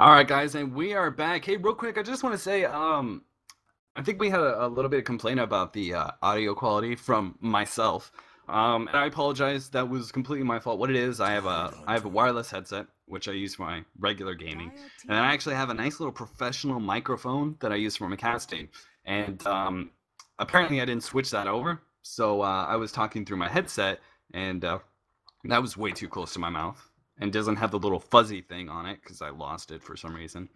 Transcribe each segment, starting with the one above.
All right, guys, and we are back. Hey, real quick, I just want to say, I think we had a little bit of complaint about the audio quality from myself, and I apologize. That was completely my fault. What it is, I have a wireless headset which I use for my regular gaming, and then I actually have a nice little professional microphone that I use for my casting. And apparently, I didn't switch that over, so I was talking through my headset, and that was way too close to my mouth and doesn't have the little fuzzy thing on it because I lost it for some reason.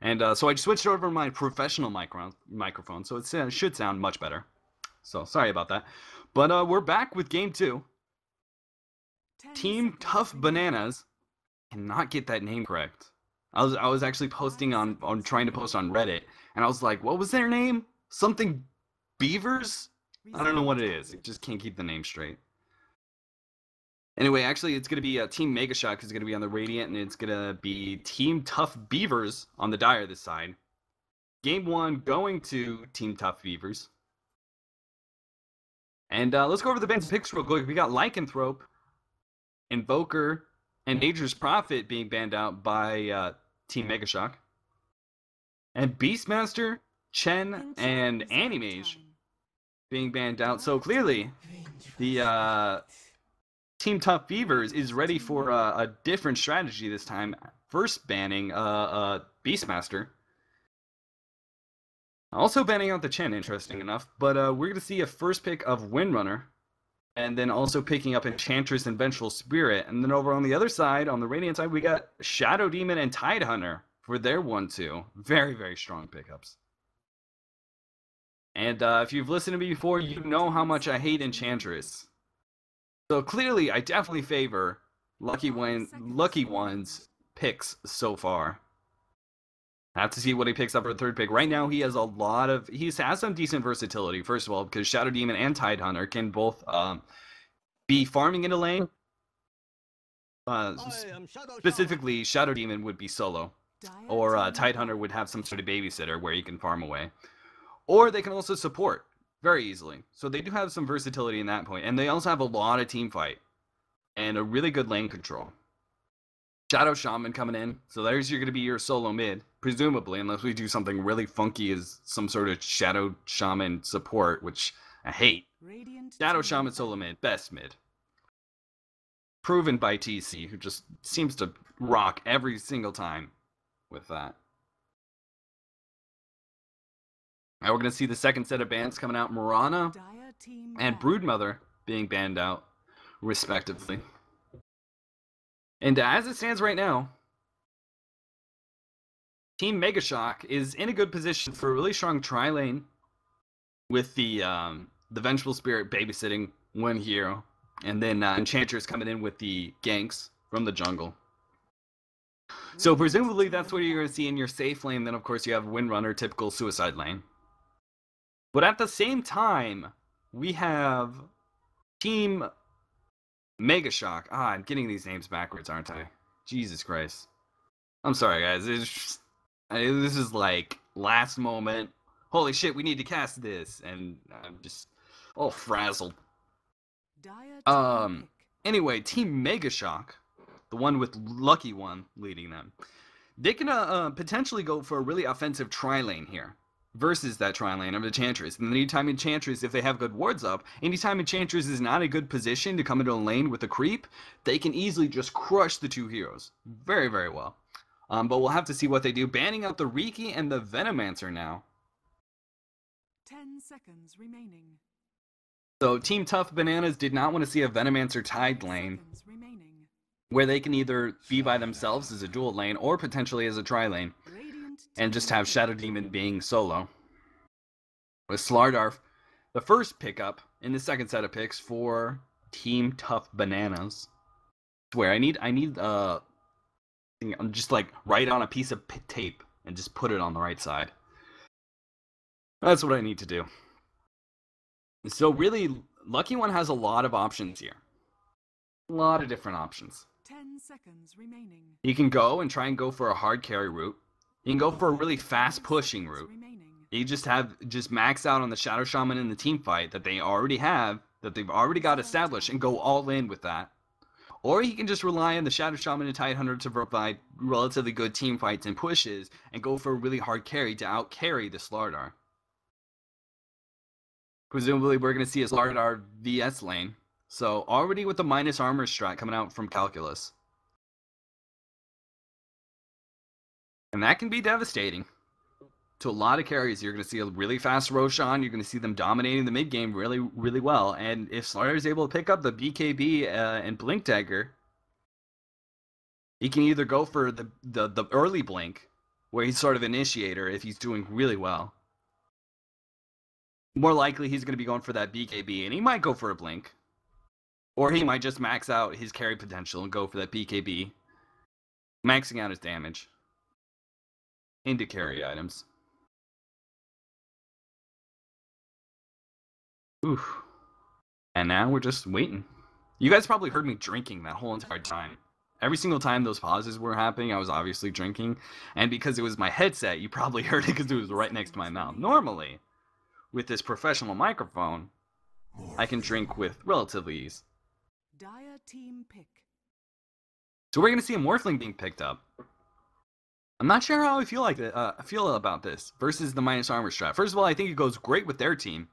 And so I switched over to my professional microphone, so it should sound much better. So sorry about that. But we're back with game two. Team Tough Bananas cannot get that name correct. I was actually posting on trying to post on Reddit, and I was like, what was their name? Something Beavers? I don't know what it is. I just can't keep the name straight. Anyway, actually, it's going to be Team Megashock is going to be on the Radiant, and it's going to be Team Tough Beavers on the Dire this side. Game one going to Team Tough Beavers. And let's go over the band's picks real quick. We got Lycanthrope, Invoker, and Nature's Prophet being banned out by Team Megashock. And Beastmaster, Chen, and Animage being banned out. So clearly, the Team Tough Beavers is ready for a different strategy this time. First banning Beastmaster. Also banning out the Chen, interesting enough. But we're going to see a first pick of Windrunner. And then also picking up Enchantress and Vengeful Spirit. And then over on the other side, on the Radiant side, we got Shadow Demon and Tidehunter for their 1-2. Very, very strong pickups. And if you've listened to me before, you know how much I hate Enchantress. So clearly, I definitely favor Lucky One's picks so far. I have to see what he picks up for the third pick. Right now, he has has some decent versatility. First of all, because Shadow Demon and Tidehunter can both be farming in a lane. Specifically, Shadow Demon would be solo, or Tidehunter would have some sort of babysitter where he can farm away, or they can also support very easily. So they do have some versatility in that point. And they also have a lot of team fight and a really good lane control. Shadow Shaman coming in. So there's going to be your solo mid, presumably, unless we do something really funky as some sort of Shadow Shaman support, which I hate. Shadow Shaman solo mid, best mid. Proven by TC, who just seems to rock every single time with that. Now we're going to see the second set of bans coming out. Mirana and Broodmother being banned out, respectively. And as it stands right now, Team Megashock is in a good position for a really strong tri-lane with the Vengeful Spirit babysitting one hero. And then Enchantress coming in with the ganks from the jungle. So presumably that's what you're going to see in your safe lane. Then, of course, you have Windrunner, typical suicide lane. But at the same time, we have Team Megashock. I'm getting these names backwards, aren't I? Jesus Christ. I'm sorry, guys. This is like last moment. Holy shit, we need to cast this. And I'm just all frazzled. Anyway, Team Megashock, the one with Lucky One leading them, they can potentially go for a really offensive tri-lane here versus that tri-lane of Enchantress. And anytime Enchantress, if they have good wards up, anytime Enchantress is not in a good position to come into a lane with a creep, they can easily just crush the two heroes. Very, very well. But we'll have to see what they do. Banning out the Riki and the Venomancer now. 10 seconds remaining. So Team Tough Bananas did not want to see a Venomancer tied lane where they can either be by themselves as a dual lane or potentially as a tri-lane and just have Shadow Demon being solo. With Slardar, the first pickup in the second set of picks for Team Tough Bananas. I swear, I need just like write on a piece of tape and just put it on the right side. That's what I need to do. So really, Lucky One has a lot of options here. A lot of different options. 10 seconds remaining. He can go and try and go for a hard carry route. He can go for a really fast pushing route. You just max out on the Shadow Shaman in the team fight that they already have, that they've already got established, and go all in with that. Or he can just rely on the Shadow Shaman and Tide Hunter to provide relatively good team fights and pushes and go for a really hard carry to out-carry the Slardar. Presumably, we're going to see a Slardar VS lane. So, already with the minus armor strat coming out from Calculus. And that can be devastating to a lot of carries. You're going to see a really fast Roshan. You're going to see them dominating the mid game really, really well. And if Slardar is able to pick up the BKB and Blink Dagger, he can either go for the early Blink, where he's sort of initiator if he's doing really well. More likely he's going to be going for that BKB, and he might go for a Blink. Or he might just max out his carry potential and go for that BKB, maxing out his damage into carry items. Oof. And now we're just waiting. You guys probably heard me drinking that whole entire time. Every single time those pauses were happening, I was obviously drinking. And because it was my headset, you probably heard it because it was right next to my mouth. Normally, with this professional microphone, I can drink with relatively ease. Dire team pick. So we're going to see a Morphling being picked up. I'm not sure how I feel about this versus the minus armor strat. First of all, I think it goes great with their team.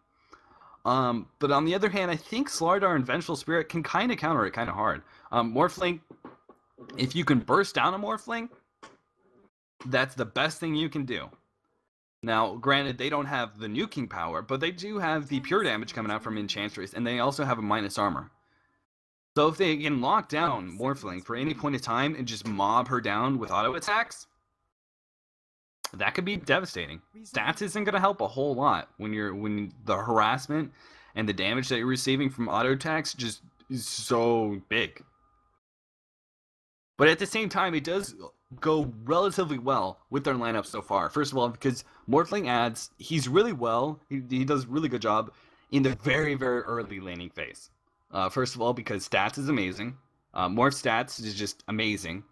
But on the other hand, I think Slardar and Vengeful Spirit can kind of counter it kind of hard. Morphling, if you can burst down a Morphling, that's the best thing you can do. Now, granted, they don't have the nuking power, but they do have the pure damage coming out from Enchantress, and they also have a minus armor. So if they can lock down Morphling for any point of time and just mob her down with auto attacks, that could be devastating. Stats isn't going to help a whole lot when the harassment and the damage that you're receiving from auto attacks just is so big. But at the same time, it does go relatively well with their lineup so far. First of all, because Morphling adds, he's really well, he does a really good job in the very, very early laning phase. First of all, because stats is amazing. Morph stats is just amazing.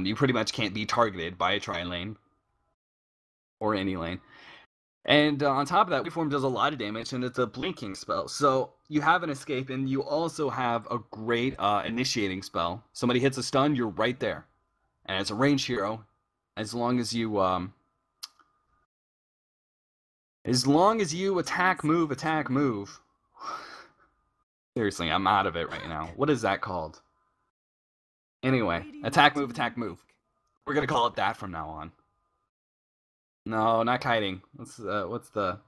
You pretty much can't be targeted by a tri-lane. Or any lane. And on top of that, Waveform does a lot of damage, and it's a blinking spell. So you have an escape, and you also have a great initiating spell. Somebody hits a stun, you're right there. And as a range hero, as long as you attack, move. Seriously, I'm out of it right now. What is that called? Anyway, attack, move. We're gonna call it that from now on. No, not kiting. What's the...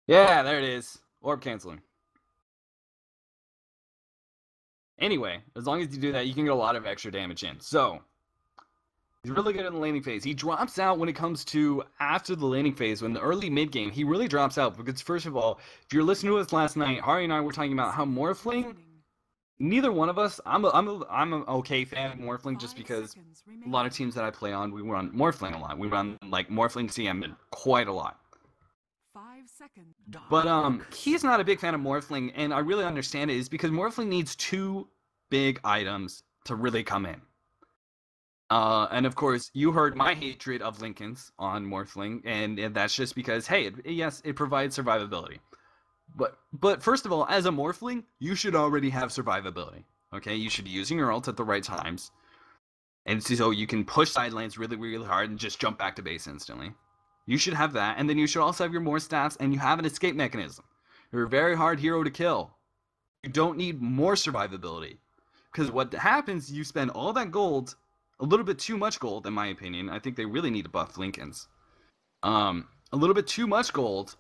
Yeah, there it is. Orb canceling. Anyway, as long as you do that, you can get a lot of extra damage in. So, he's really good in the laning phase. He drops out when it comes to after the laning phase. When the early mid game, he really drops out because first of all, if you're listening to us last night, Hari and I were talking about how Morphling. Neither one of us. I'm an okay fan of Morphling just because a lot of teams that I play on, we run Morphling a lot. We run like Morphling CM quite a lot. 5 seconds. But he's not a big fan of Morphling, and I really understand it. Is because Morphling needs 2 big items to really come in. And of course, you heard my hatred of Linken's on Morphling, and that's just because, hey, yes, it provides survivability. But first of all, as a Morphling, you should already have survivability. Okay, you should be using your ult at the right times, and so you can push side lanes really, really hard and just jump back to base instantly. You should have that, and then you should also have your more stats, and you have an escape mechanism. You're a very hard hero to kill. You don't need more survivability, because what happens, you spend all that gold, a little bit too much gold, in my opinion. I think they really need to buff Linken's. A little bit too much gold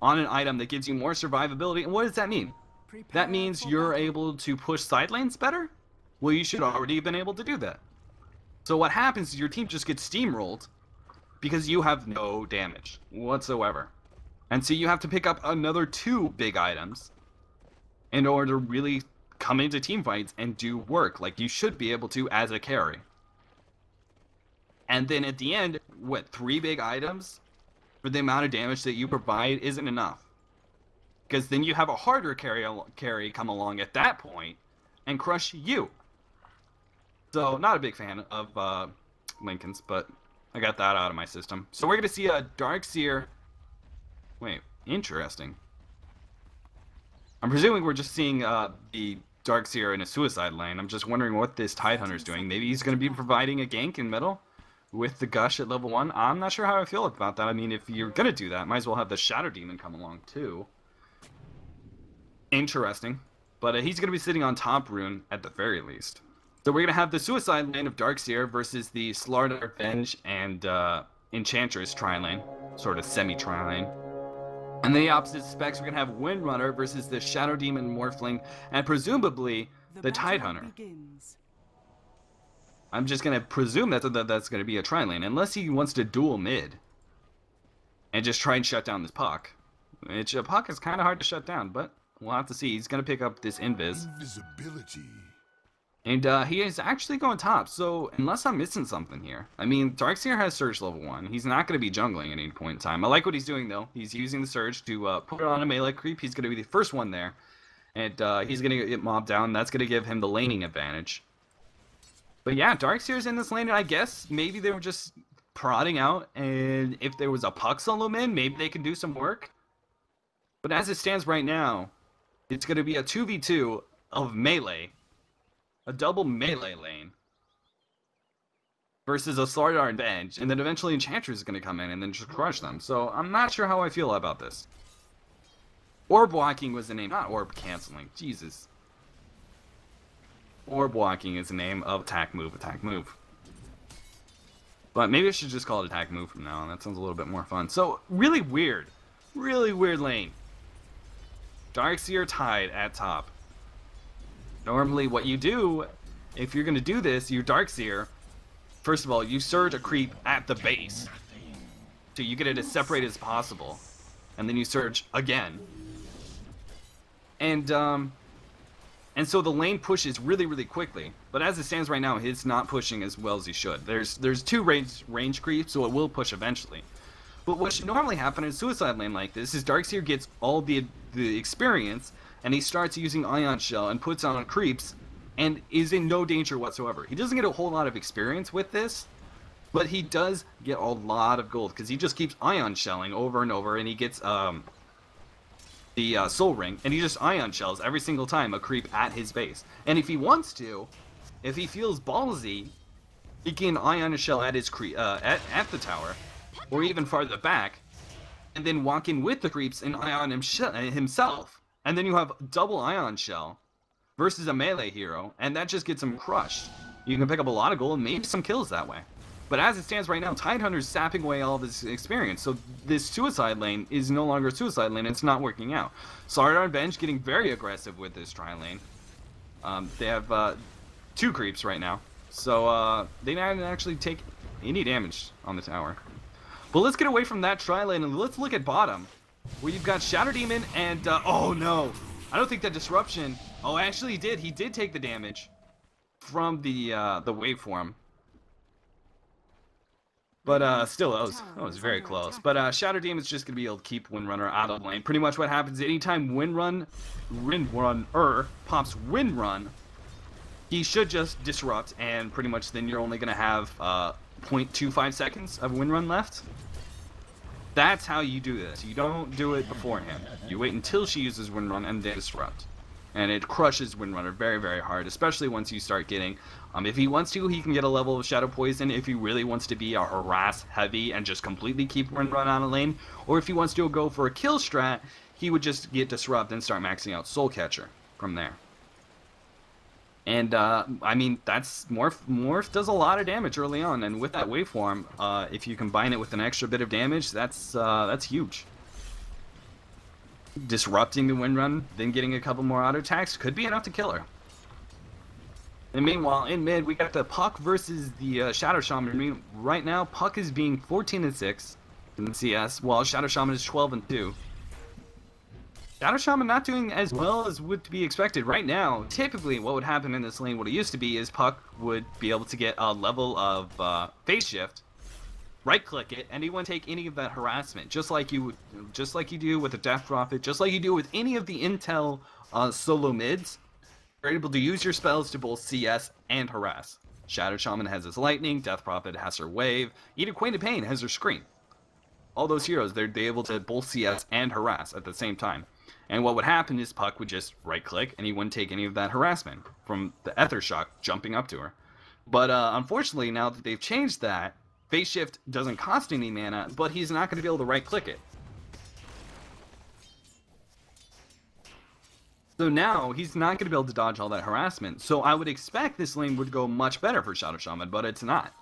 on an item that gives you more survivability. And what does that mean? That means you're able to push side lanes better? Well, you should already have been able to do that. So what happens is your team just gets steamrolled because you have no damage whatsoever. And so you have to pick up another 2 big items in order to really come into team fights and do work like you should be able to as a carry. And then at the end, what, 3 big items for the amount of damage that you provide isn't enough. Because then you have a harder carry come along at that point and crush you. So, not a big fan of Linken's, but I got that out of my system. So we're going to see a Darkseer. Wait, interesting. I'm presuming we're just seeing the Darkseer in a suicide lane. I'm just wondering what this Tidehunter's doing. Maybe he's going to be providing a gank in middle with the Gush at level 1. I'm not sure how I feel about that. I mean, if you're going to do that, might as well have the Shadow Demon come along too. Interesting. But he's going to be sitting on top rune at the very least. So we're going to have the suicide lane of Darkseer versus the Slardar Venge and Enchantress tri-lane. Sort of semi-tri-lane. And the opposite specs, we're going to have Windrunner versus the Shadow Demon Morphling, and presumably the Tidehunter. I'm just going to presume that's going to be a tri-lane, unless he wants to duel mid. And just try and shut down this Puck. Which Puck is kind of hard to shut down, but we'll have to see. He's going to pick up this Invisibility. And he is actually going top, so unless I'm missing something here. I mean, Darkseer has Surge level 1. He's not going to be jungling at any point in time. I like what he's doing, though. He's using the Surge to put it on a melee creep. He's going to be the first one there. And he's going to get mobbed down. That's going to give him the laning advantage. But yeah, Darkseer's in this lane, and I guess maybe they were just prodding out. And if there was a Puck solo mid, maybe they can do some work. But as it stands right now, it's going to be a 2v2 of melee. A double melee lane versus a Slardar and Venge, and then eventually Enchantress is going to come in and then just crush them. So I'm not sure how I feel about this. Orb walking was the name, not orb canceling. Jesus. Orb walking is the name of attack move, attack move. But maybe I should just call it attack move from now on. That sounds a little bit more fun. So really weird lane. Darkseer Tide at top. Normally what you do, if you're going to do this, you Darkseer, first of all, you surge a creep at the base. So you get it as separated as possible. And then you surge again. And so the lane pushes really quickly. But as it stands right now, it's not pushing as well as he should. There's two range creeps, so it will push eventually. But what should normally happen in a suicide lane like this is Darkseer gets all the experience, and he starts using Ion Shell and puts on creeps and is in no danger whatsoever. He doesn't get a whole lot of experience with this, but he does get a lot of gold because he just keeps Ion Shelling over and over, and he gets the Soul Ring, and he just Ion Shells every single time a creep at his base. And if he wants to, if he feels ballsy, he can Ion Shell at his at the tower, or even farther back, and then walk in with the creeps and Ion himself. And then you have double Ion Shell versus a melee hero, and that just gets him crushed. You can pick up a lot of gold and maybe some kills that way. But as it stands right now, Tidehunter's sapping away all of his experience, so this suicide lane is no longer a suicide lane, it's not working out. Slardar and Venge getting very aggressive with this tri-lane. They have 2 creeps right now, so they didn't actually take any damage on the tower. But let's get away from that tri-lane and let's look at bottom, where you've got Shadow Demon and, oh no, I don't think that disruption, oh actually he did take the damage from the waveform. But still, that was very close. But Shadow Demon's just going to be able to keep Windrunner out of lane. Pretty much what happens anytime Windrunner pops Windrun, he should just disrupt, and pretty much then you're only going to have 0.25 seconds of Windrun left. That's how you do this. You don't do it beforehand. You wait until she uses Windrun and then disrupt. And it crushes Windrunner very, very hard, especially once you start getting... if he wants to, he can get a level of Shadow Poison if he really wants to be a harass heavy and just completely keep Windrun out of lane. Or if he wants to go for a kill strat, he would just get Disrupt and start maxing out Soul Catcher from there. And, I mean, that's... Morph does a lot of damage early on, and with that waveform, if you combine it with an extra bit of damage, that's huge. Disrupting the Windrun, then getting a couple more auto attacks could be enough to kill her. And meanwhile, in mid, we got the Puck versus the Shadow Shaman. I mean, right now, Puck is being 14-6 in the CS, while Shadow Shaman is 12-2. Shadow Shaman not doing as well as would be expected right now. Typically, what would happen in this lane, what it used to be, is Puck would be able to get a level of phase shift, right-click it, and he won't take any of that harassment, just like you do with the Death Prophet, just like you do with any of the Intel solo mids. You're able to use your spells to both CS and harass. Shadow Shaman has his lightning, Death Prophet has her wave, even Queen of Pain has her scream. All those heroes, they're able to both CS and harass at the same time. And what would happen is Puck would just right-click, and he wouldn't take any of that harassment from the Ether Shock jumping up to her. But unfortunately, now that they've changed that, Phase Shift doesn't cost any mana, but he's not going to be able to right-click it. So now, he's not going to be able to dodge all that harassment. So I would expect this lane would go much better for Shadow Shaman, but it's not.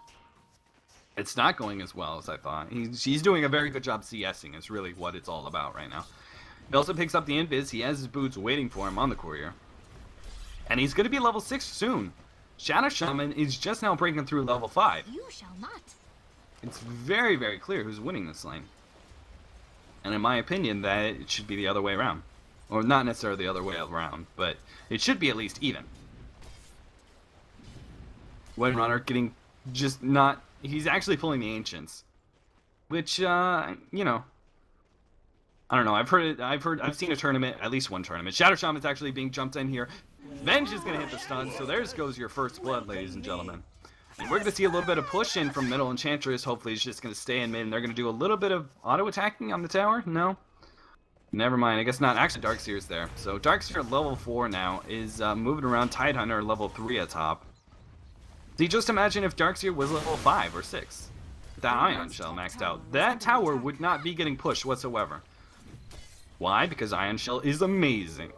It's not going as well as I thought. He's doing a very good job CSing, is really what it's all about right now. He also picks up the invis. He has his boots waiting for him on the courier. And he's going to be level 6 soon. Shadow Shaman is just now breaking through level 5. You shall not. It's very, very clear who's winning this lane. And in my opinion, that it should be the other way around. Or not necessarily the other way around, but it should be at least even. Windrunner getting just not... He's actually pulling the Ancients. Which, you know... I don't know, I've seen a tournament, at least one tournament. Shadow Shaman's actually being jumped in here. Venge is going to hit the stun, so there goes your first blood, ladies and gentlemen. And we're going to see a little bit of push in from middle Enchantress. Hopefully it's just going to stay in mid, and they're going to do a little bit of auto-attacking on the tower? No? Never mind, I guess not. Actually, Darkseer's there. So Darkseer level 4 now is moving around. Tidehunter level 3 atop. See, just imagine if Darkseer was level 5 or 6. That Ion Shell maxed out. That tower would not be getting pushed whatsoever. Why? Because Ion Shell is amazing.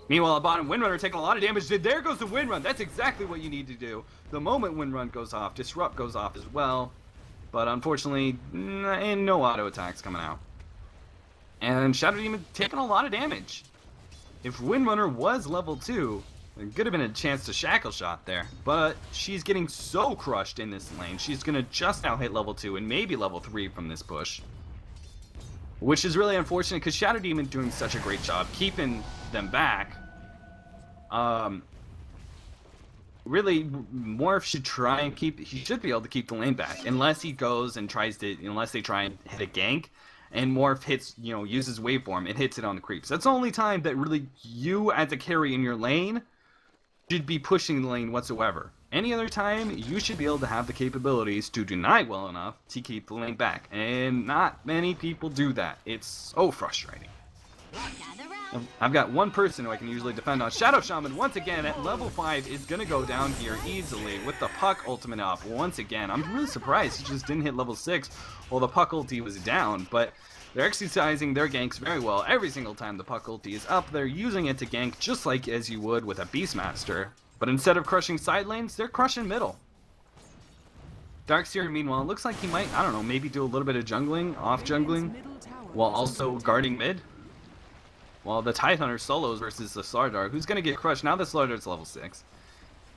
Meanwhile, at bottom, Windrunner taking a lot of damage. There goes the Windrun. That's exactly what you need to do. The moment Windrun goes off, Disrupt goes off as well. But unfortunately, no auto attacks coming out. And Shadow Demon taking a lot of damage. If Windrunner was level 2, there could have been a chance to Shackle Shot there. But she's getting so crushed in this lane. She's going to just now hit level 2 and maybe level 3 from this push. Which is really unfortunate because Shadow Demon doing such a great job keeping them back. Really, Morph should try and he should be able to keep the lane back. Unless he goes and tries to, unless they try and hit a gank. And Morph hits, uses waveform, it hits it on the creeps. That's the only time that really you as a carry in your lane should be pushing the lane whatsoever. Any other time, you should be able to have the capabilities to deny well enough to keep the lane back. And not many people do that. It's so frustrating. I've got one person who I can usually defend on. Shadow Shaman, once again, at level 5, is going to go down here easily with the Puck ultimate up once again. I'm really surprised he just didn't hit level 6 while the Puck ulti was down, but they're exercising their ganks very well. Every single time the Puck ulti is up, they're using it to gank just like as you would with a Beastmaster. But instead of crushing side lanes, they're crushing middle. Darkseer, meanwhile, looks like he might, I don't know, maybe do a little bit of jungling, off jungling, while also guarding mid. While the Tidehunter solos versus the Slardar, who's going to get crushed. Now the Slardar's level 6.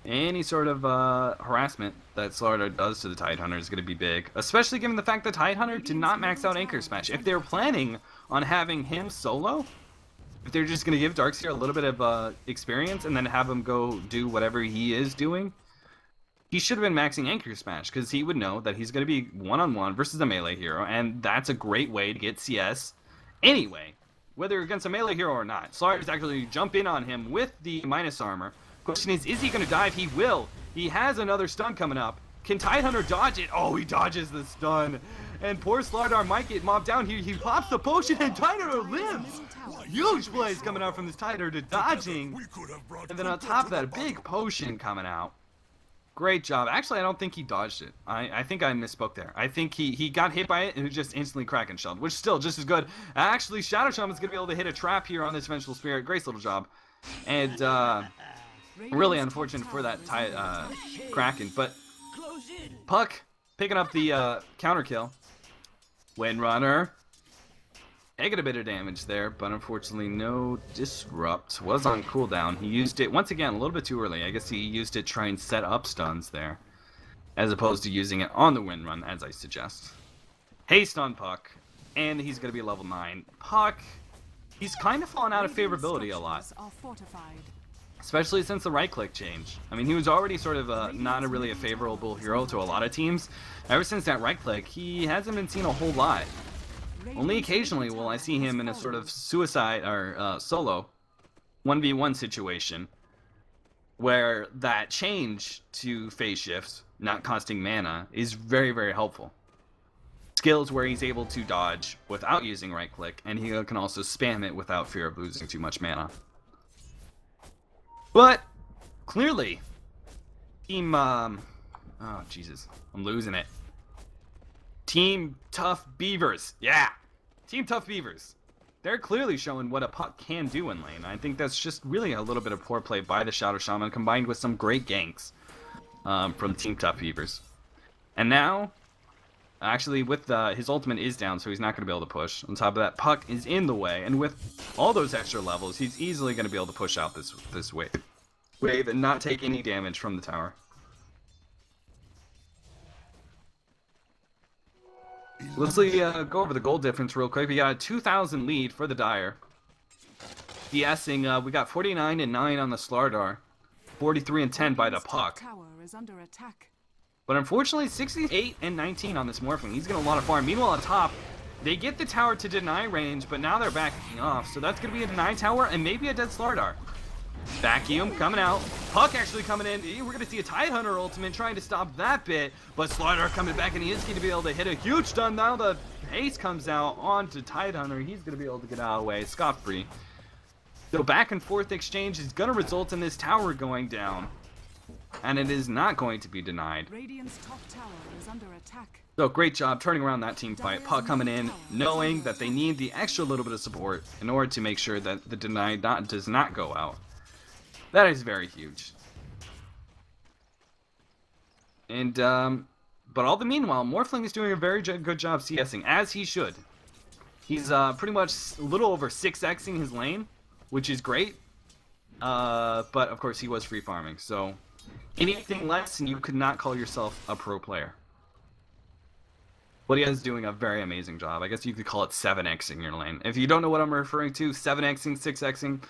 Any sort of harassment that Slardar does to the Tidehunter is going to be big. Especially given the fact that Tidehunter did not max out Anchor Smash. If they were planning on having him solo, if they're just going to give Darkseer a little bit of experience and then have him go do whatever he is doing, he should have been maxing Anchor Smash, because he would know that he's going to be one-on-one versus a melee hero, and that's a great way to get CS anyway, whether against a melee hero or not. Slardar's actually jump in on him with the minus armor. Question is he going to dive? He will. He has another stun coming up. Can Tidehunter dodge it? Oh, he dodges the stun. And poor Slardar might get mobbed down here. He pops the potion and Tidehunter lives. Huge plays coming out from this Tidehunter to dodging. And then on top of that, a big potion coming out. Great job. Actually, I don't think he dodged it. I think I misspoke there. I think he got hit by it and it just instantly Kraken shelled, which is still just as good. Actually, Shadow Shaman's going to be able to hit a trap here on this Vengeful Spirit. Great little job. And really unfortunate for that Kraken. But Puck picking up the counter kill. Windrunner taking a bit of damage there, but unfortunately no disrupt. Was on cooldown. He used it once again a little bit too early. I guess he used it to try and set up stuns there, as opposed to using it on the Windrun, as I suggest. Haste on Puck, and he's going to be level 9. Puck, he's kind of fallen out of favorability a lot, especially since the right-click change. I mean, he was already sort of not really a favorable hero to a lot of teams. Ever since that right-click, he hasn't been seen a whole lot. Only occasionally will I see him in a sort of suicide or solo 1v1 situation where that change to phase shift, not costing mana, is very, very helpful. skills where he's able to dodge without using right click, and he can also spam it without fear of losing too much mana. But clearly, Team oh Jesus, I'm losing it. Team Tough Beavers, yeah, Team Tough Beavers. They're clearly showing what a puck can do in lane. I think that's just really a little bit of poor play by the Shadow Shaman combined with some great ganks from Team Tough Beavers. And now, actually, with his ultimate is down, so he's not going to be able to push. On top of that, puck is in the way, and with all those extra levels, he's easily going to be able to push out this wave and not take any damage from the tower. Let's go over the goal difference real quick. We got a 2,000 lead for the Dire. DSing, we got 49 and 9 on the Slardar, 43 and 10 by the puck. Tower is under attack. But unfortunately, 68 and 19 on this Morphling. He's getting a lot of farm. Meanwhile, on top, they get the tower to deny range, but now they're backing off. So that's going to be a deny tower and maybe a dead Slardar. Vacuum coming out. Puck actually coming in. We're going to see a Tidehunter ultimate trying to stop that bit. But Slardar coming back, and he is going to be able to hit a huge stun. Now the haste comes out onto Tidehunter. He's going to be able to get out of the way scot-free. So back and forth exchange is going to result in this tower going down. And it is not going to be denied. Radiant's top tower is under attack. So great job turning around that team fight. Puck coming in, knowing that they need the extra little bit of support in order to make sure that the deny does not go out. That is very huge. And but all the meanwhile, Morphling is doing a very good job CSing, as he should. He's pretty much a little over 6xing his lane, which is great. But of course he was free farming, so anything less and you could not call yourself a pro player. But he is doing a very amazing job. I guess you could call it 7xing your lane. If you don't know what I'm referring to, 7xing, 6xing,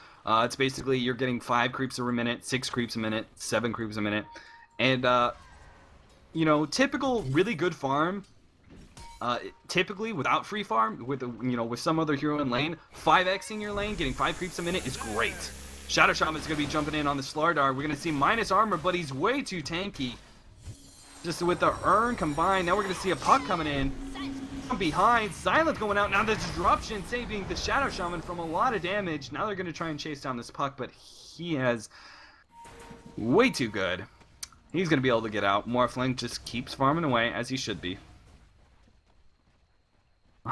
it's basically you're getting 5 creeps a minute, 6 creeps a minute, 7 creeps a minute. And, you know, typical really good farm, typically without free farm, with with some other hero in lane, 5xing your lane, getting 5 creeps a minute is great. Shadow Shaman's going to be jumping in on the Slardar. We're going to see minus armor, but he's way too tanky. Just with the urn combined, now we're going to see a puck coming in from behind. Silence going out. Now the disruption saving the Shadow Shaman from a lot of damage. Now they're going to try and chase down this puck, but he has way too good. He's going to be able to get out. Morphling just keeps farming away as he should be.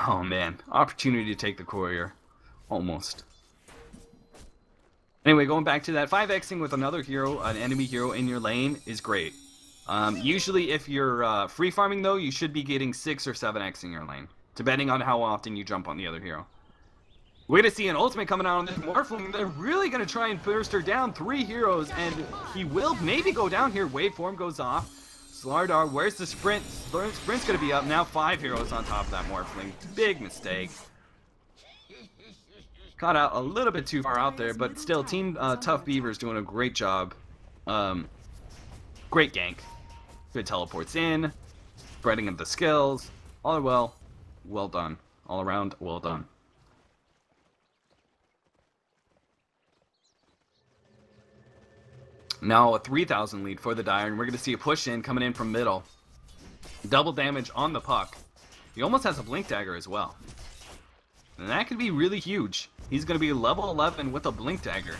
Oh man, opportunity to take the courier. Almost. Anyway, going back to that, 5xing with another hero, an enemy hero in your lane is great. Usually if you're free farming though, you should be getting 6 or 7xing your lane, depending on how often you jump on the other hero. We're going to see an ultimate coming out on this Morphling. They're really going to try and burst her down. 3 heroes, and he will maybe go down here. Waveform goes off. Slardar, where's the sprint? Sprint's going to be up. Now 5 heroes on top of that Morphling. Big mistake. Caught out a little bit too far out there, but still, Team Tough Beavers doing a great job. Great gank. Good teleports in. Spreading of the skills. All well done. All around, well done. Now a 3,000 lead for the Dire, and we're going to see a push in coming in from middle. Double damage on the puck. He almost has a Blink Dagger as well. And that could be really huge. He's going to be level 11 with a Blink Dagger.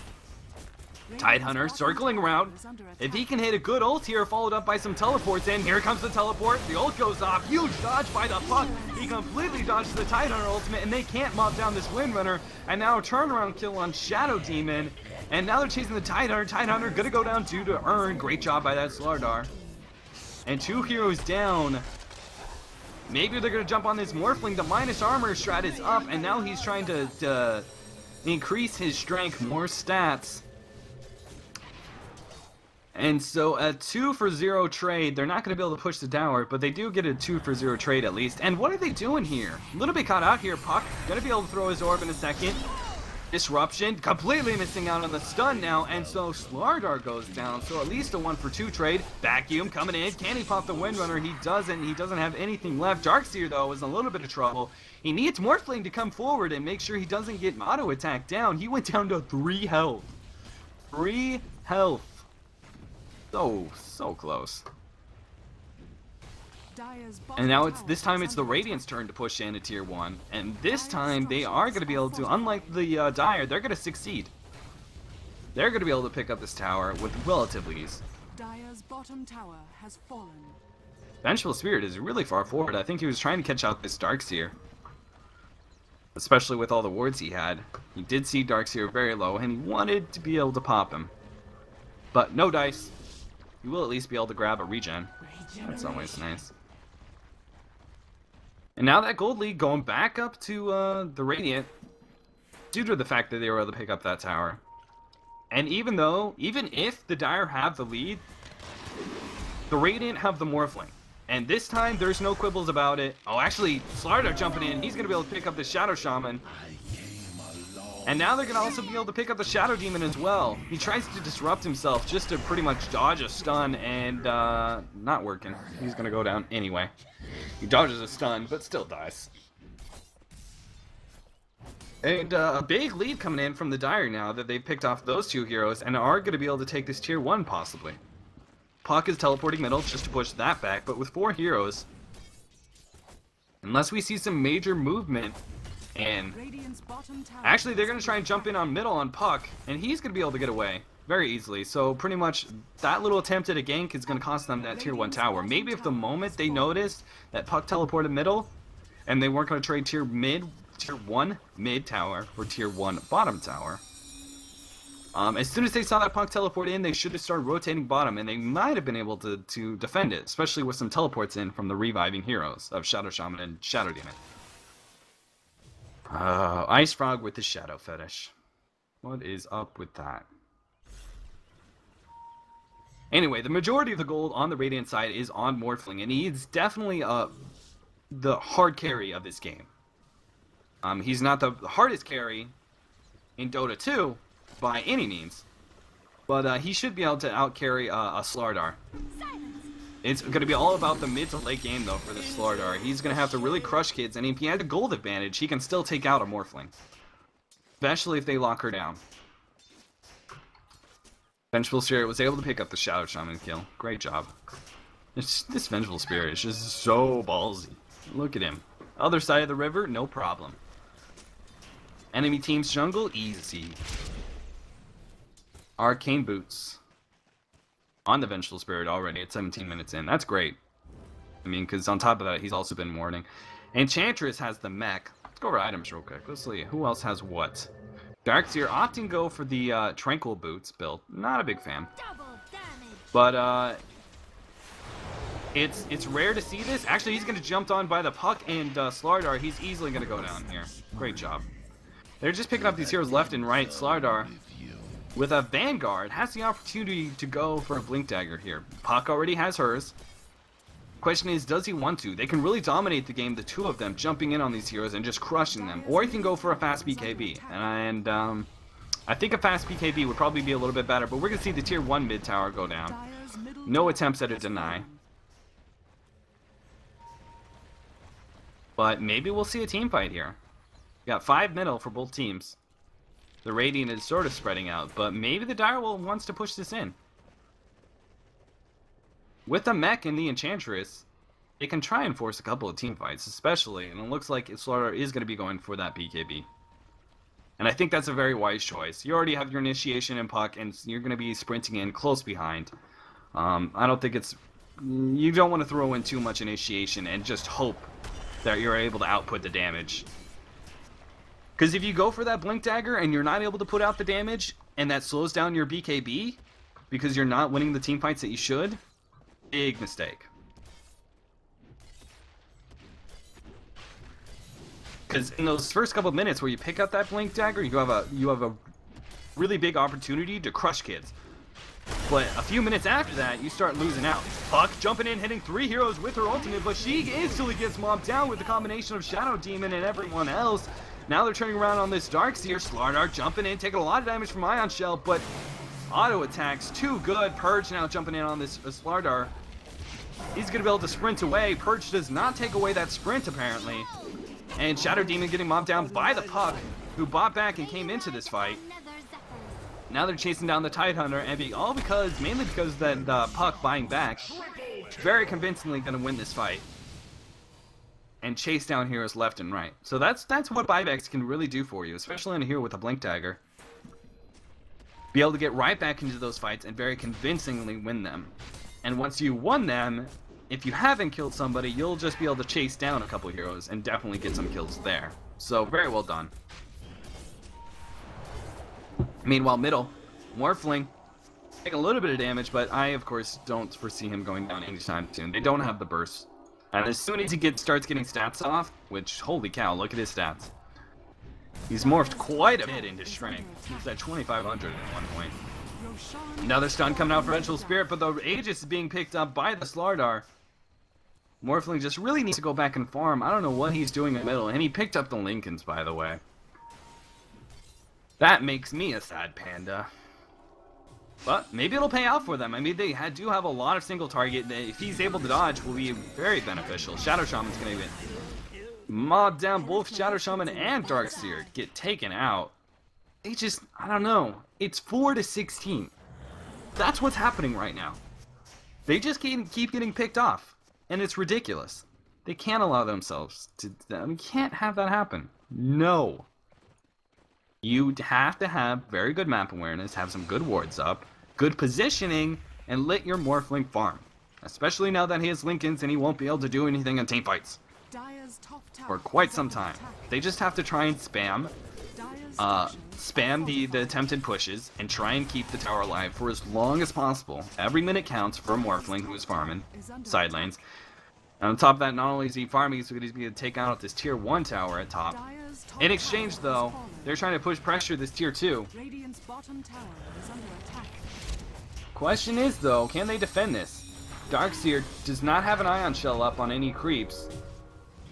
Tidehunter circling around. If he can hit a good ult here, followed up by some teleports in. Here comes the teleport. The ult goes off. Huge dodge by the puck. He completely dodges the Tidehunter ultimate, and they can't mop down this Windrunner. And now a turnaround kill on Shadow Demon. And now they're chasing the Tidehunter. Tidehunter gonna go down due to Urn. Great job by that Slardar. And 2 heroes down. Maybe they're gonna jump on this Morphling. The minus armor strat is up, and now he's trying to increase his strength, more stats. And so a 2-for-0 trade. They're not going to be able to push the tower, but they do get a 2-for-0 trade at least. And what are they doing here? A little bit caught out here. Puck going to be able to throw his orb in a second. Disruption, completely missing out on the stun now, and so Slardar goes down. So at least a 1-for-2 trade. Vacuum coming in. Can he pop the Windrunner? He doesn't. He doesn't have anything left. Darkseer, though, is in a little bit of trouble. He needs Morphling to come forward and make sure he doesn't get auto-attack down. He went down to 3 health. 3 health. So close. Dire's And bottom now tower this time is it's the under Radiant's attack. turn to push into tier 1. And this time they are going to be able to, unlike the Dire, they're going to succeed. They're going to be able to pick up this tower with relative ease. Dire's bottom tower has fallen. Vengeful Spirit is really far forward. I think he was trying to catch out this Darkseer. Especially with all the wards he had. He did see Darkseer very low and he wanted to be able to pop him. But no dice. You will at least be able to grab a regen. That's always nice. And now that gold lead going back up to the Radiant due to the fact that they were able to pick up that tower. And even if the Dire have the lead, the Radiant have the Morphling. And this time, there's no quibbles about it. Oh, actually, Slardar jumping in. He's going to be able to pick up the Shadow Shaman. And now they're going to also be able to pick up the Shadow Demon as well. He tries to disrupt himself just to pretty much dodge a stun, and not working. He's going to go down anyway. He dodges a stun, but still dies. And a big lead coming in from the Dire now that they've picked off those two heroes and are going to be able to take this tier 1 possibly. Puck is teleporting middle just to push that back, but with 4 heroes, unless we see some major movement, and Radiant's bottom tower actually they're is going to try and under jump in on middle on Puck, and he's going to be able to get away very easily. So pretty much that little attempt at a gank is going to cost them that tier 1 tower. Maybe if the moment they noticed that Puck teleported middle, and they weren't going to trade tier 1 mid tower for tier 1 bottom tower. As soon as they saw that Puck teleport in, they should have started rotating bottom, and they might have been able to defend it, especially with some teleports in from the reviving heroes of Shadow Shaman and Shadow Demon. Ice Frog with the Shadow Fetish. What is up with that? Anyway, the majority of the gold on the Radiant side is on Morphling, and he's definitely the hard carry of this game. He's not the hardest carry in Dota 2, by any means, but he should be able to outcarry a Slardar. It's going to be all about the mid to late game though for this Slardar. He's going to have to really crush kids, and if he had a gold advantage, he can still take out a Morphling, especially if they lock her down. Vengeful Spirit was able to pick up the Shadow Shaman kill. Great job. This Vengeful Spirit is just so ballsy. Look at him. Other side of the river, no problem. Enemy team's jungle, easy. Arcane Boots on the Vengeful Spirit already at 17 minutes in. That's great. I mean, because on top of that, he's also been warding. Enchantress has the mech. Let's go over items real quick. Let's see who else has what. Darkseer often go for the Tranquil Boots build. Not a big fan. But it's rare to see this. Actually, he's going to jump on by the Puck and Slardar. He's easily going to go down here. Great job. They're just picking up these heroes left and right. Slardar, with a Vanguard, has the opportunity to go for a Blink Dagger here. Puck already has hers. Question is, does he want to? They can really dominate the game, the two of them, jumping in on these heroes and just crushing them. Or he can go for a fast BKB. And I think a fast BKB would probably be a little bit better, but we're going to see the tier 1 mid tower go down. No attempts at a deny. But maybe we'll see a team fight here. We got 5 middle for both teams. The Radiant is sort of spreading out, but maybe the Direwolf wants to push this in. With the mech and the Enchantress, it can try and force a couple of team fights, especially, and it looks like Slardar is going to be going for that BKB. And I think that's a very wise choice. You already have your initiation in Puck, and you're going to be sprinting in close behind. I don't think it's... You don't want to throw in too much initiation and just hope that you're able to output the damage. Because if you go for that Blink Dagger and you're not able to put out the damage, and that slows down your BKB, because you're not winning the team fights that you should, big mistake. Because in those first couple of minutes where you pick up that Blink Dagger, you have a really big opportunity to crush kids. But a few minutes after that, you start losing out. Puck jumping in, hitting 3 heroes with her ultimate, but she instantly gets mobbed down with the combination of Shadow Demon and everyone else. Now they're turning around on this Darkseer. Slardar jumping in, taking a lot of damage from Ion Shell, but auto attacks too good. Purge now jumping in on this Slardar. He's going to be able to sprint away. Purge does not take away that sprint, apparently. And Shadow Demon getting mobbed down by the Puck, who bought back and came into this fight. Now they're chasing down the Tidehunter, and mainly because that Puck buying back very convincingly going to win this fight and chase down heroes left and right. So that's what buybacks can really do for you, especially on a hero with a blink dagger. Be able to get right back into those fights and very convincingly win them. And once you won them, if you haven't killed somebody, you'll just be able to chase down a couple heroes and definitely get some kills there. So very well done. Meanwhile, middle, Morphling, taking a little bit of damage, but I, of course, don't foresee him going down anytime soon. They don't have the burst. And as soon as he starts getting stats off, which, holy cow, look at his stats. He's morphed quite a bit into strength. He's at 2,500 at one point. Another stun coming out for Vengeful Spirit, but the Aegis is being picked up by the Slardar. Morphling just really needs to go back and farm. I don't know what he's doing in the middle, and he picked up the Lincolns, by the way. That makes me a sad panda. But maybe it'll pay out for them. I mean, they do have a lot of single target. If he's able to dodge, will be very beneficial. Shadow Shaman's going to get mobbed down. Both Shadow Shaman and Darkseer get taken out. They just, I don't know. It's 4-16. That's what's happening right now. They just keep getting picked off. And it's ridiculous. They can't allow themselves to, I mean, can't have that happen. No. You have to have very good map awareness, have some good wards up, good positioning, and let your Morphling farm. Especially now that he has Lincolns and he won't be able to do anything in team fights for quite some time. They just have to try and spam the attempted pushes and try and keep the tower alive for as long as possible. Every minute counts for a Morphling who is farming side lanes. And on top of that, not only is he farming, he's going to be able to take out this tier 1 tower at top. In exchange, though, they're trying to push pressure this tier 2. Question is, though, can they defend this? Darkseer does not have an Ion Shell up on any creeps,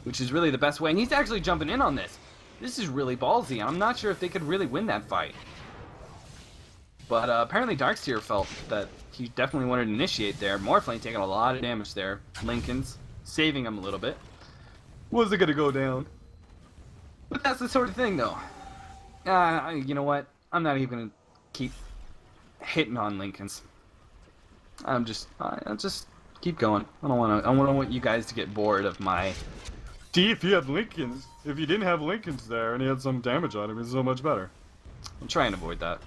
which is really the best way. And he's actually jumping in on this. This is really ballsy. I'm not sure if they could really win that fight. But apparently Darkseer felt that he definitely wanted to initiate there. Morphling taking a lot of damage there. Lincoln's saving him a little bit. Was it going to go down? But that's the sort of thing, though. You know what? I'm not even going to keep hitting on Lincolns. I'll just keep going. I don't want you guys to get bored of my... See, if you had Lincolns, if you didn't have Lincolns there and he had some damage on him, it's so much better. I'm trying to avoid that.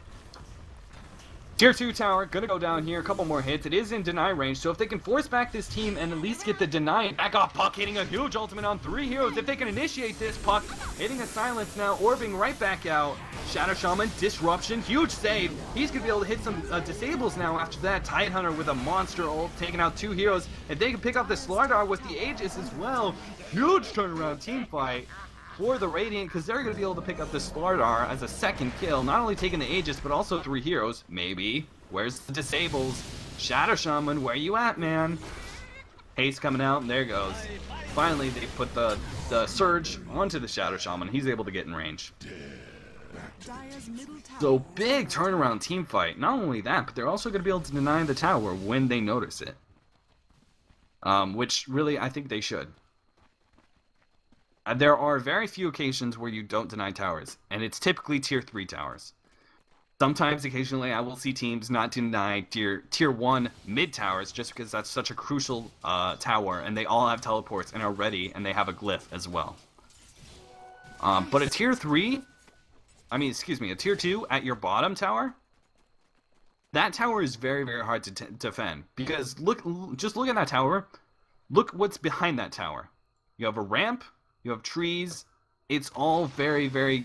Tier 2 tower, gonna go down here, a couple more hits. It is in deny range, so if they can force back this team and at least get the deny back off, Puck hitting a huge ultimate on 3 heroes. If they can initiate this, Puck hitting a silence now, orbing right back out. Shadow Shaman, disruption, huge save. He's gonna be able to hit some disables now after that. Tidehunter with a monster ult, taking out 2 heroes. If they can pick up the Slardar with the Aegis as well, huge turnaround team fight for the Radiant, because they're going to be able to pick up the Slardar as a second kill, not only taking the Aegis, but also 3 heroes, maybe. Where's the disables? Shadow Shaman, where you at, man? Haste coming out, and there goes. Finally, they put the Surge onto the Shadow Shaman. He's able to get in range. So, big turnaround team fight. Not only that, but they're also going to be able to deny the tower when they notice it. Which, really, I think they should. There are very few occasions where you don't deny towers, and it's typically tier 3 towers. Sometimes, occasionally, I will see teams not deny tier 1 mid towers just because that's such a crucial tower, and they all have teleports and are ready, and they have a glyph as well. But a tier 3, a tier 2 at your bottom tower, that tower is very, very hard to defend. Because just look at that tower. Look what's behind that tower. You have a ramp. You have trees. It's all very, very...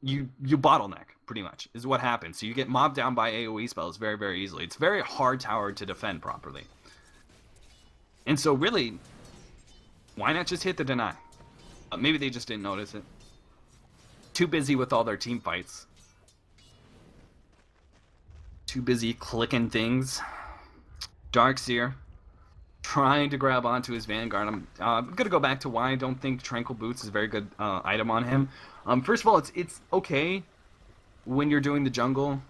You bottleneck, pretty much, is what happens. So you get mobbed down by AoE spells very, very easily. It's a very hard tower to defend properly. And so, really, why not just hit the deny? Maybe they just didn't notice it. Too busy with all their team fights. Too busy clicking things. Darkseer trying to grab onto his Vanguard. I'm going to go back to why I don't think Tranquil Boots is a very good item on him. First of all, it's okay when you're doing the jungle.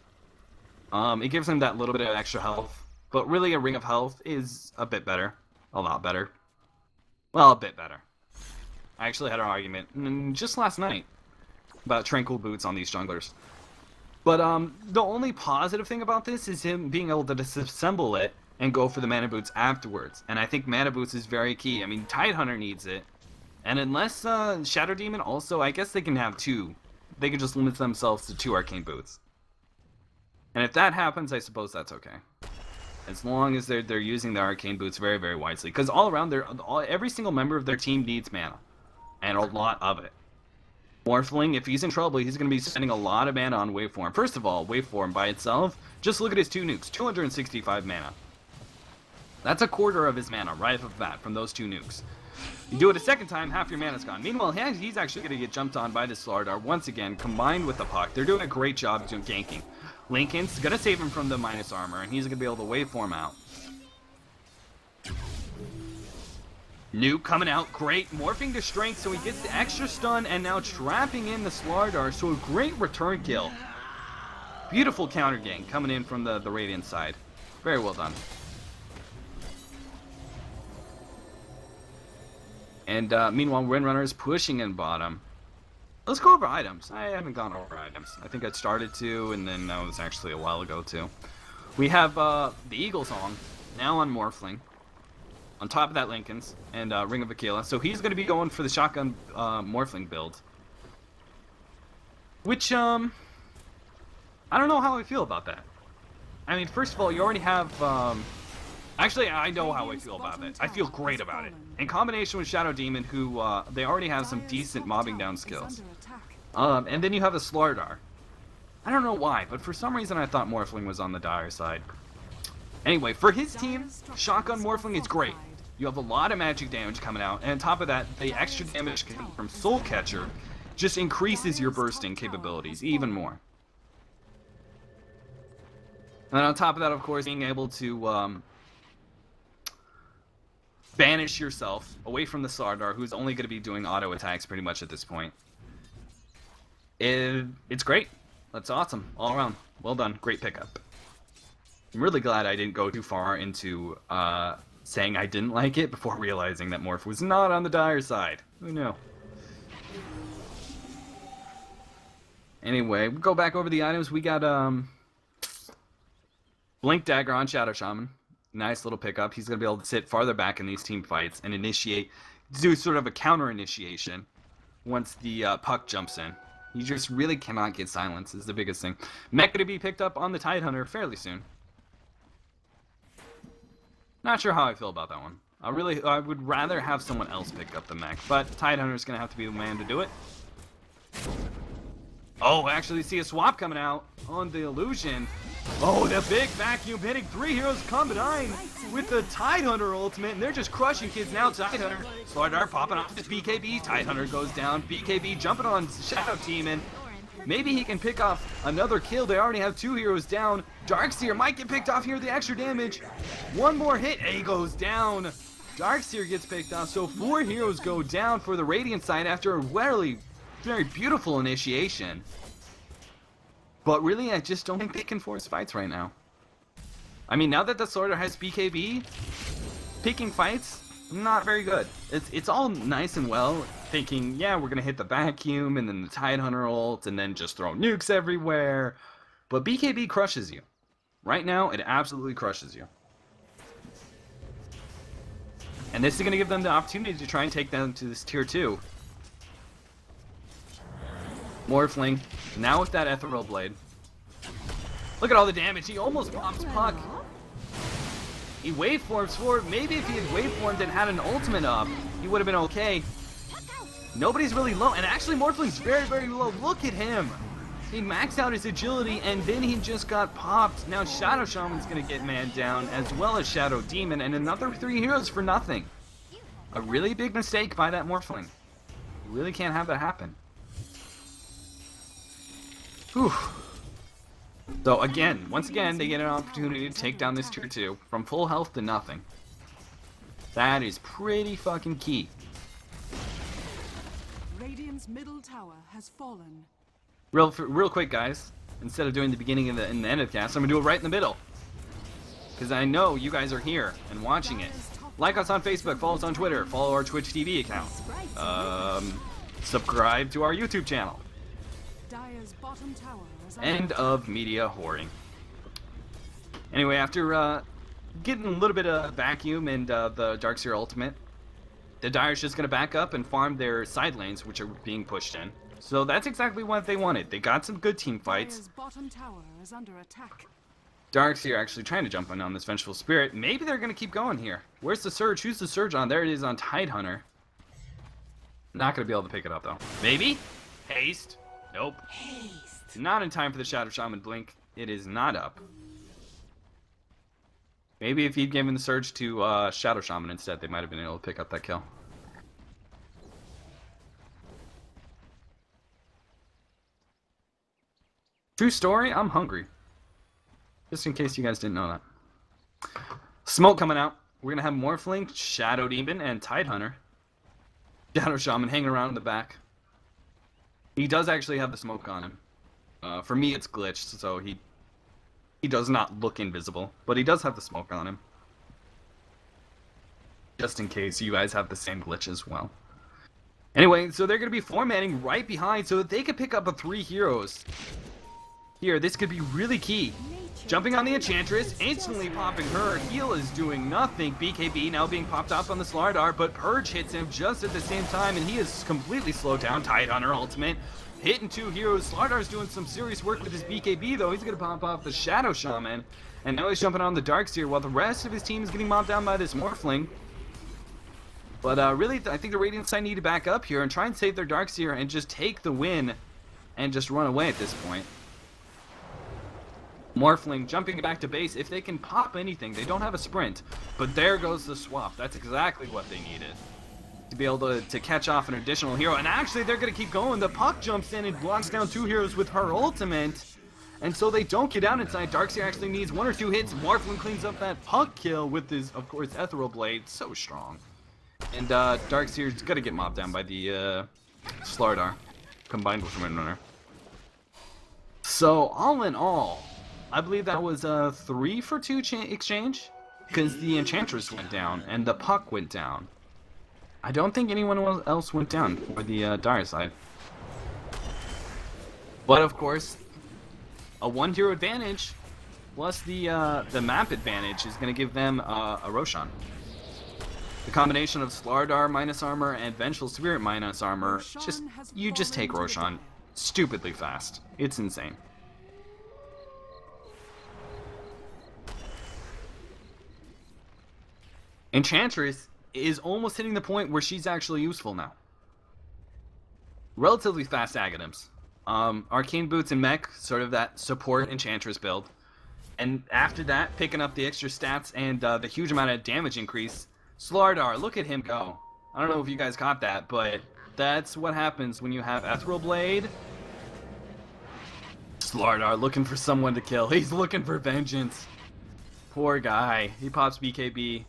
It gives him that little bit of extra health. But really, a Ring of Health is a bit better. A lot better. Well, a bit better. I actually had an argument just last night about Tranquil Boots on these junglers. But the only positive thing about this is him being able to disassemble it and go for the mana boots afterwards. And I think mana boots is very key. I mean, Tidehunter needs it. And unless Shadow Demon also, I guess they can have 2. They can just limit themselves to 2 arcane boots. And if that happens, I suppose that's okay. As long as they're using the arcane boots very, very wisely. Because all around, every single member of their team needs mana. And a lot of it. Morphling, if he's in trouble, he's going to be spending a lot of mana on Waveform. First of all, Waveform by itself, just look at his 2 nukes. 265 mana. That's a quarter of his mana right off the bat from those 2 nukes. You do it a second time, half your mana's gone. Meanwhile, he's actually going to get jumped on by the Slardar once again, combined with the Puck. They're doing a great job doing ganking. Lincoln's going to save him from the minus armor, and he's going to be able to Waveform out. Nuke coming out, great, morphing to strength, so he gets the extra stun, and now trapping in the Slardar, so a great return kill. Beautiful counter gang coming in from the Radiant side. Very well done. And meanwhile, Windrunner is pushing in bottom. Let's go over items. I haven't gone over items. I think I started to, and then that was actually a while ago too. We have the Eagle Song, now on Morphling. On top of that, Lincoln's, and Ring of Aquila. So he's going to be going for the shotgun Morphling build. Which, I don't know how I feel about that. I mean, first of all, you already have... actually, I know how I feel about it. I feel great about it. In combination with Shadow Demon, who they already have some decent mobbing down skills. And then you have a Slardar. I don't know why, but for some reason I thought Morphling was on the dire side. Anyway, for his team, Shotgun Morphling is great. You have a lot of magic damage coming out, and on top of that, the extra damage from Soul Catcher just increases your bursting capabilities even more. And on top of that, of course, being able to banish yourself away from the Slardar, who's only going to be doing auto attacks pretty much at this point. It's great. That's awesome. All around. Well done. Great pickup. I'm really glad I didn't go too far into saying I didn't like it before realizing that Morph was not on the dire side. Who knew? Anyway, we go back over the items. We got Blink Dagger on Shadow Shaman. Nice little pickup. He's going to be able to sit farther back in these team fights and do sort of a counter initiation once the Puck jumps in. You just really cannot get silence is the biggest thing. Mech to be picked up on the Tidehunter fairly soon. Not sure how I feel about that one. I would rather have someone else pick up the mech, but Tidehunter's going to have to be the man to do it. Oh, actually see a swap coming out on the Illusion. Oh, the big vacuum hitting 3 heroes combined with the Tidehunter ultimate, and they're just crushing kids now. Tidehunter, Slardar popping off his BKB. Tidehunter goes down. BKB jumping on Shadow Team, and maybe he can pick off another kill. They already have 2 heroes down. Darkseer might get picked off here, the extra damage. One more hit, and he goes down. Darkseer gets picked off, so 4 heroes go down for the Radiant side after a very beautiful initiation. But really, I just don't think they can force fights right now. I mean, now that the Slardar has BKB, picking fights, not very good. It's all nice and well, thinking, yeah, we're going to hit the vacuum, and then the Tidehunter ult, and then just throw nukes everywhere. But BKB crushes you. Right now, it absolutely crushes you. And this is going to give them the opportunity to try and take them to this tier 2. Morphling, now with that Ethereal Blade. Look at all the damage, he almost pops Puck. He waveforms forward. Maybe if he had waveformed and had an ultimate up, he would have been okay. Nobody's really low, and actually Morphling's very, very low. Look at him. He maxed out his agility, and then he just got popped. Now Shadow Shaman's going to get man down, as well as Shadow Demon, and another 3 heroes for nothing. A really big mistake by that Morphling. You really can't have that happen. Whew. So again, once again, they get an opportunity to take down this tier 2 from full health to nothing. That is pretty fucking key. Radiant's middle tower has fallen. Real quick, guys. Instead of doing the beginning and the end of the cast, I'm gonna do it right in the middle, because I know you guys are here and watching it. Like us on Facebook, follow us on Twitter, follow our Twitch TV account, subscribe to our YouTube channel. Dire's bottom tower is End of media whoring. Anyway, after getting a little bit of vacuum and the Darkseer ultimate. The Dire's just going to back up and farm their side lanes, which are being pushed in. So that's exactly what they wanted. They got some good team fights. Dire's bottom tower is under attack. Darkseer actually trying to jump in on this Vengeful Spirit. Maybe they're going to keep going here. Where's the Surge? Who's the Surge on? There it is on Tidehunter. Not going to be able to pick it up, though. Maybe? Haste? Nope. Haste. Not in time for the Shadow Shaman blink. It is not up. Maybe if he'd given the Surge to Shadow Shaman instead, they might have been able to pick up that kill. True story, I'm hungry. Just in case you guys didn't know that. Smoke coming out. We're going to have Morphling, Shadow Demon, and Tidehunter. Shadow Shaman hanging around in the back. He does actually have the smoke on him. For me, it's glitched, so he does not look invisible. But he does have the smoke on him. Just in case you guys have the same glitch as well. Anyway, so they're going to be formatting right behind so that they can pick up a 3 heroes. Here, this could be really key. Jumping on the Enchantress, instantly popping her. Heal is doing nothing. BKB now being popped off on the Slardar, but Purge hits him just at the same time, and he is completely slowed down. Tidehunter ultimate. Hitting 2 heroes. Slardar's doing some serious work with his BKB, though. He's going to pop off the Shadow Shaman. And now he's jumping on the Darkseer, while the rest of his team is getting mobbed down by this Morphling. But really, I think the Radiant side need to back up here and try and save their Darkseer and just take the win and just run away at this point. Morphling jumping back to base. If they can pop anything, they don't have a sprint. But there goes the swap. That's exactly what they needed. To be able to catch off an additional hero. And actually, they're going to keep going. The Puck jumps in and blocks down 2 heroes with her ultimate. And so they don't get out inside. Darkseer actually needs 1 or 2 hits. Morphling cleans up that Puck kill with his, of course, Ethereal Blade. So strong. And Darkseer's going to get mobbed down by the Slardar. Combined with Windrunner. So, all in all, I believe that was a 3 for 2 exchange, because the Enchantress went down and the Puck went down. I don't think anyone else went down for the Dire side. But of course, a 1 hero advantage plus the map advantage is going to give them a Roshan. The combination of Slardar minus armor and Vengeful Spirit minus armor, you just take Roshan stupidly fast. It's insane. Enchantress is almost hitting the point where she's actually useful now. Relatively fast Aghanims. Arcane Boots and Mech, sort of that support Enchantress build. And after that, picking up the extra stats and the huge amount of damage increase. Slardar, look at him go. I don't know if you guys caught that, but that's what happens when you have Ethereal Blade. Slardar looking for someone to kill. He's looking for vengeance. Poor guy. He pops BKB.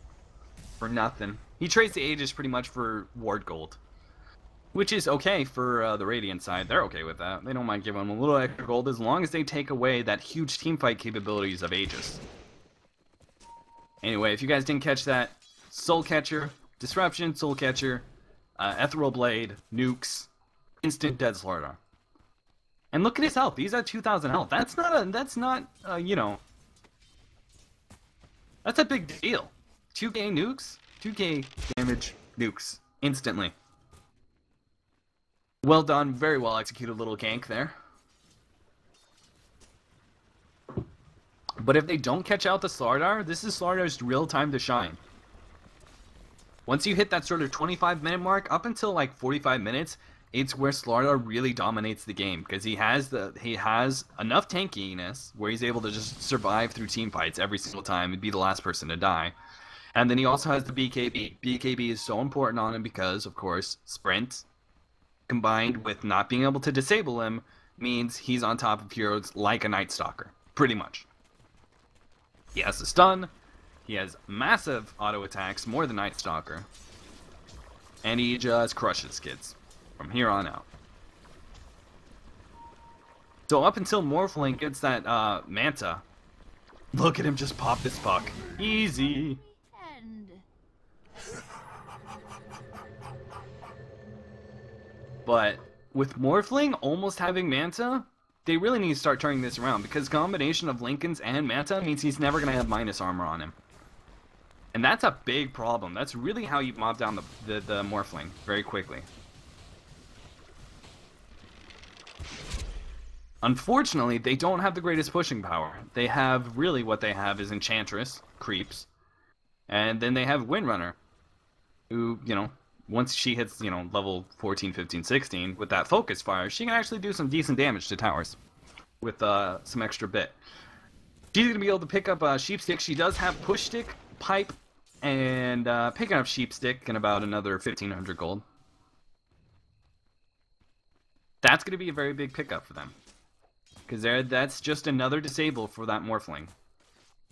For nothing. He trades the Aegis pretty much for Ward Gold. Which is okay for the Radiant side. They're okay with that. They don't mind giving them a little extra gold as long as they take away that huge teamfight capabilities of Aegis. Anyway, if you guys didn't catch that, Soul Catcher, Disruption, Soul Catcher, Ethereal Blade, Nukes, instant dead Slardar. And look at his health. He's at 2,000 health. That's not you know, that's a big deal. 2k nukes, 2k damage nukes, instantly. Well done, very well executed little gank there. But if they don't catch out the Slardar, this is Slardar's real time to shine. Once you hit that sort of 25-minute mark, up until like 45 minutes, it's where Slardar really dominates the game, because he has enough tankiness where he's able to just survive through team fights every single time and be the last person to die. And then he also has the BKB. BKB is so important on him because, of course, sprint combined with not being able to disable him means he's on top of heroes like a Night Stalker, pretty much. He has the stun, he has massive auto attacks, more than Night Stalker, and he just crushes kids from here on out. So up until Morphling gets that Manta, look at him just pop this Puck. Easy. But with Morphling almost having Manta, they really need to start turning this around, because combination of Linken's and Manta means he's never going to have minus armor on him. And that's a big problem. That's really how you mob down the Morphling very quickly. Unfortunately, they don't have the greatest pushing power. They have, really what they have is Enchantress, creeps, and then they have Windrunner, who, you know, once she hits, you know, level 14, 15, 16, with that focus fire, she can actually do some decent damage to towers with some extra bit. She's going to be able to pick up Sheep Stick. She does have Push Stick, Pipe, and picking up Sheep Stick in about another 1,500 gold. That's going to be a very big pickup for them. Because that's just another disable for that Morphling.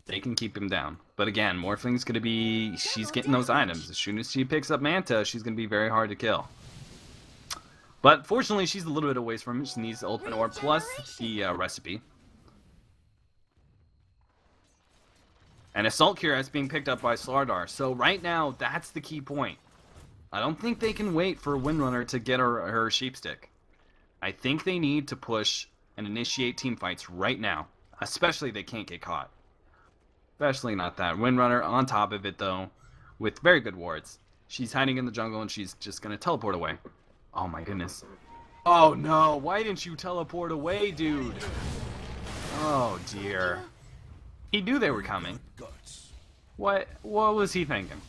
They can keep him down. But again, Morphling's going to be... She's getting those items. As soon as she picks up Manta, she's going to be very hard to kill. But fortunately, she's a little bit away from it. She needs the Ultimate Orb plus the recipe. And Assault Cuirass being picked up by Slardar. So right now, that's the key point. I don't think they can wait for Windrunner to get her Sheep Stick. I think they need to push and initiate team fights right now. Especially if they can't get caught. Especially not that. Windrunner on top of it, though, with very good wards. She's hiding in the jungle, and she's just going to teleport away. Oh, my goodness. Oh, no. Why didn't you teleport away, dude? Oh, dear. He knew they were coming. What was he thinking?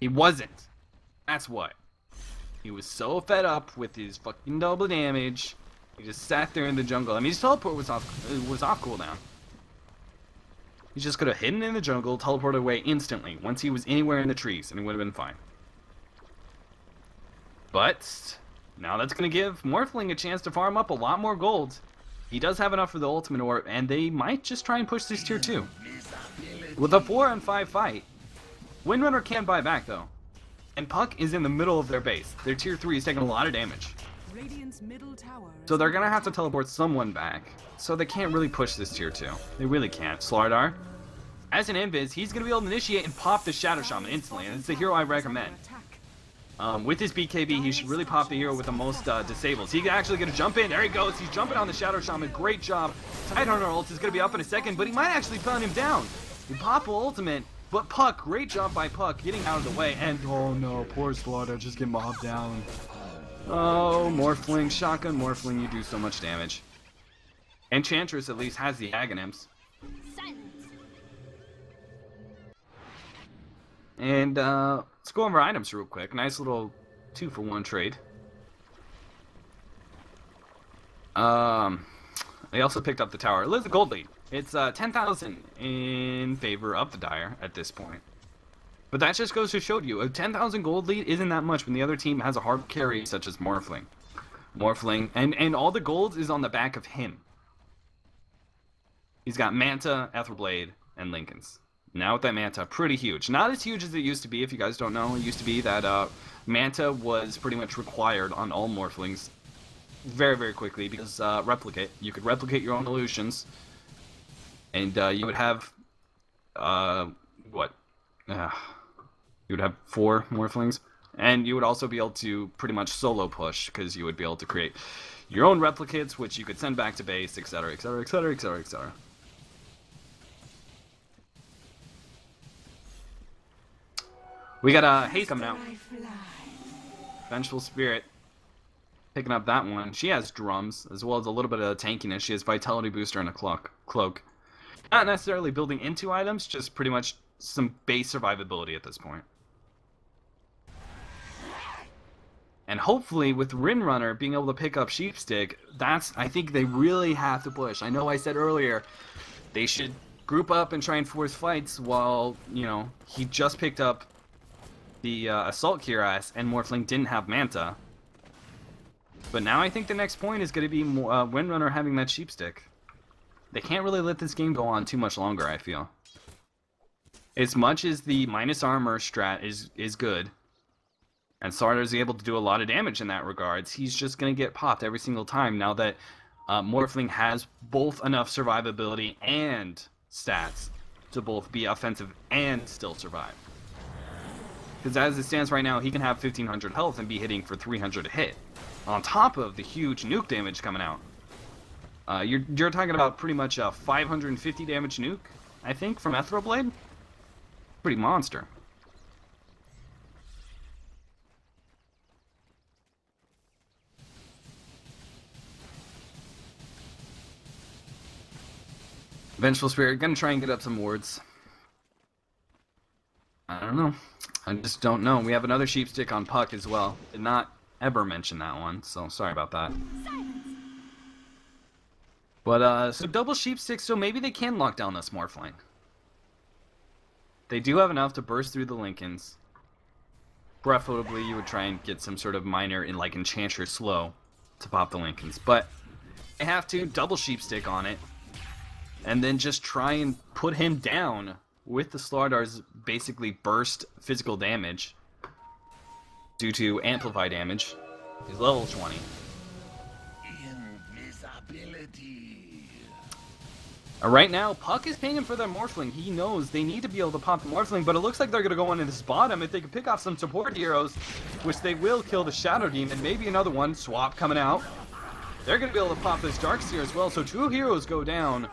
He wasn't. That's what. He was so fed up with his fucking double damage. He just sat there in the jungle. I mean, his teleport was off cooldown. He just could have hidden in the jungle, teleported away instantly once he was anywhere in the trees, and it would have been fine. But now that's going to give Morphling a chance to farm up a lot more gold. He does have enough for the Ultimate Orb, and they might just try and push this tier 2. With a 4-on-5 fight, Windrunner can buy back, though. And Puck is in the middle of their base. Their tier 3 is taking a lot of damage. Middle tower So they're going to have to teleport someone back. So they can't really push this tier 2. They really can't. Slardar, as an invis, he's going to be able to initiate and pop the Shadow Shaman instantly. And it's the hero I recommend. With his BKB, he should really pop the hero with the most disables. He's actually going to jump in. There he goes. He's jumping on the Shadow Shaman. Great job. Tidehunter ult is going to be up in a second, but he might actually put him down. He pop ultimate, but Puck, great job by Puck getting out of the way. And oh no, poor Slaughter, just get mobbed down. Oh, Morphling, Shotgun Morphling, you do so much damage. Enchantress at least has the Aghanim's. And let's go over items real quick. Nice little 2-for-1 trade. They also picked up the tower. It lives a gold lead. It's 10,000 in favor of the Dire at this point. But that just goes to show you, a 10,000 gold lead isn't that much when the other team has a hard carry such as Morphling. And all the gold is on the back of him. He's got Manta, Etherblade, and Linken's. Now with that Manta, pretty huge. Not as huge as it used to be, if you guys don't know. It used to be that Manta was pretty much required on all Morphlings very, very quickly because replicate. You could replicate your own illusions, and you would have, you would have 4 Morphlings, and you would also be able to pretty much solo push because you would be able to create your own replicates, which you could send back to base, etc., etc., etc., etc., etc. We got Haste coming out. Vengeful Spirit. Picking up that one. She has drums, as well as a little bit of tankiness. She has Vitality Booster and a cloak. Not necessarily building into items, just pretty much some base survivability at this point. And hopefully, with Windrunner being able to pick up Sheep Stick, I think they really have to push. I know I said earlier, they should group up and try and force fights while, you know, he just picked up the Assault Cuirass and Morphling didn't have Manta. But now I think the next point is going to be Windrunner having that Sheep Stick. They can't really let this game go on too much longer, I feel. As much as the minus armor strat is good, and Sardar's able to do a lot of damage in that regards, he's just going to get popped every single time now that Morphling has both enough survivability and stats to both be offensive and still survive. Because as it stands right now, he can have 1,500 health and be hitting for 300 a hit. On top of the huge nuke damage coming out. You're talking about pretty much a 550 damage nuke, I think, from Etherblade. pretty monster. Vengeful Spirit, gonna try and get up some wards. I don't know. I just don't know. We have another Sheepstick on Puck as well. Did not ever mention that one, so sorry about that. But, so double Sheepstick, so maybe they can lock down this Morphling. They do have enough to burst through the Lincolns. Preferably, you would try and get some sort of minor, like, Enchantress slow to pop the Lincolns. But they have to double Sheepstick on it, and then just try and put him down with the Slardar's basically burst physical damage due to amplify damage. He's level 20. Invisibility. Right now, Puck is paying him for their Morphling. He knows they need to be able to pop the Morphling, but it looks like they're going to go into this bottom. If they can pick off some support heroes, which they will kill the Shadow Demon, maybe another one, Swap coming out. They're going to be able to pop this Darkseer as well, so 2 heroes go down.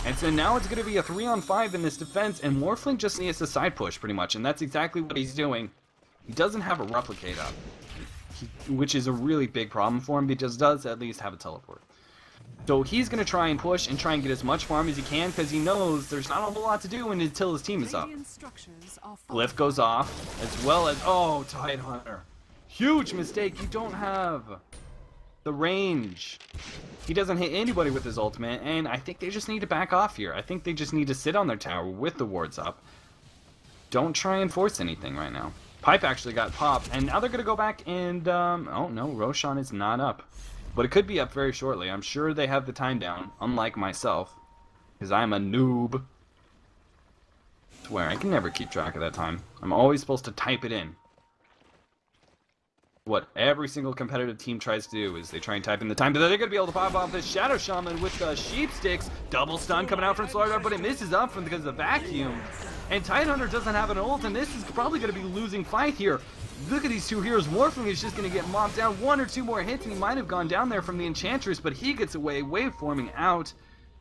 And so now it's going to be a 3-on-5 in this defense, and Morphling just needs to side push pretty much, and that's exactly what he's doing. He doesn't have a replicate up, which is a really big problem for him, because he does at least have a teleport. So he's going to try and push and try and get as much farm as he can, because he knows there's not a whole lot to do until his team is up. Glyph goes off, as well as, oh, Tidehunter. Huge mistake, you don't have the range. He doesn't hit anybody with his ultimate, and I think they just need to back off here. I think they just need to sit on their tower with the wards up. Don't try and force anything right now. Pipe actually got popped, and now they're going to go back and, oh no, Roshan is not up. But it could be up very shortly. I'm sure they have the time down, unlike myself, because I'm a noob. I swear, I can never keep track of that time. I'm always supposed to type it in. What every single competitive team tries to do is they try and type in the time, but they're going to be able to pop off this Shadow Shaman with the Sheepsticks. Double stun coming out from Slardar, but it misses up from because of the vacuum. And Tidehunter doesn't have an ult, and this is probably going to be losing fight here. Look at these 2 heroes. Morphling is just going to get mopped down. 1 or 2 more hits, and he might have gone down there from the Enchantress, but he gets away, wave forming out.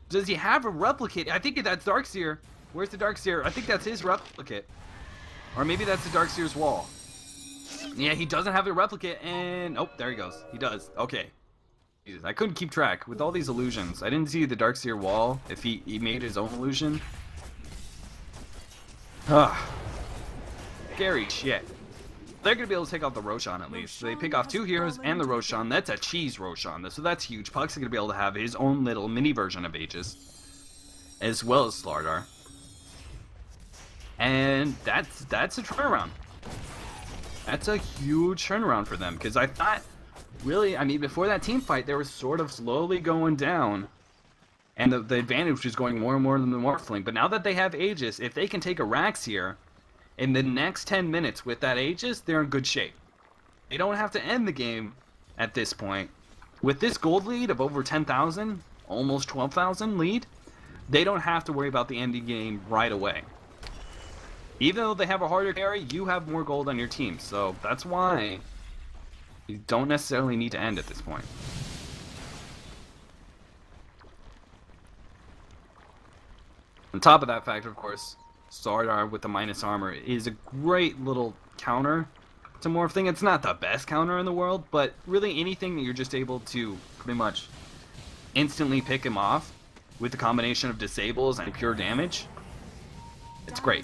Does he have a replicate? I think that's Darkseer. Where's the Darkseer? I think that's his replicate. Or maybe that's the Darkseer's wall. Yeah, he doesn't have a replicate, and... oh, there he goes. He does. Okay. Jesus, I couldn't keep track. With all these illusions, I didn't see the Darkseer wall, if he made his own illusion. Scary shit. They're going to be able to take off the Roshan at least. So they pick off 2 heroes and the Roshan. That's a cheese Roshan, so that's huge. Puck's going to be able to have his own little mini version of Aegis, as well as Slardar. And that's a turnaround. That's a huge turnaround for them, because I thought, really, I mean, before that team fight, they were sort of slowly going down, and the advantage was going more and more than the Morphling. But now that they have Aegis, if they can take a Rax here, in the next 10 minutes with that Aegis, they're in good shape. They don't have to end the game at this point. With this gold lead of over 10,000, almost 12,000 lead, they don't have to worry about the ending game right away. Even though they have a harder carry, you have more gold on your team, so that's why you don't necessarily need to end at this point. On top of that fact, of course, Slardar with the minus armor is a great little counter to Morphling. It's not the best counter in the world, but really anything that you're just able to pretty much instantly pick him off with the combination of disables and pure damage, it's great.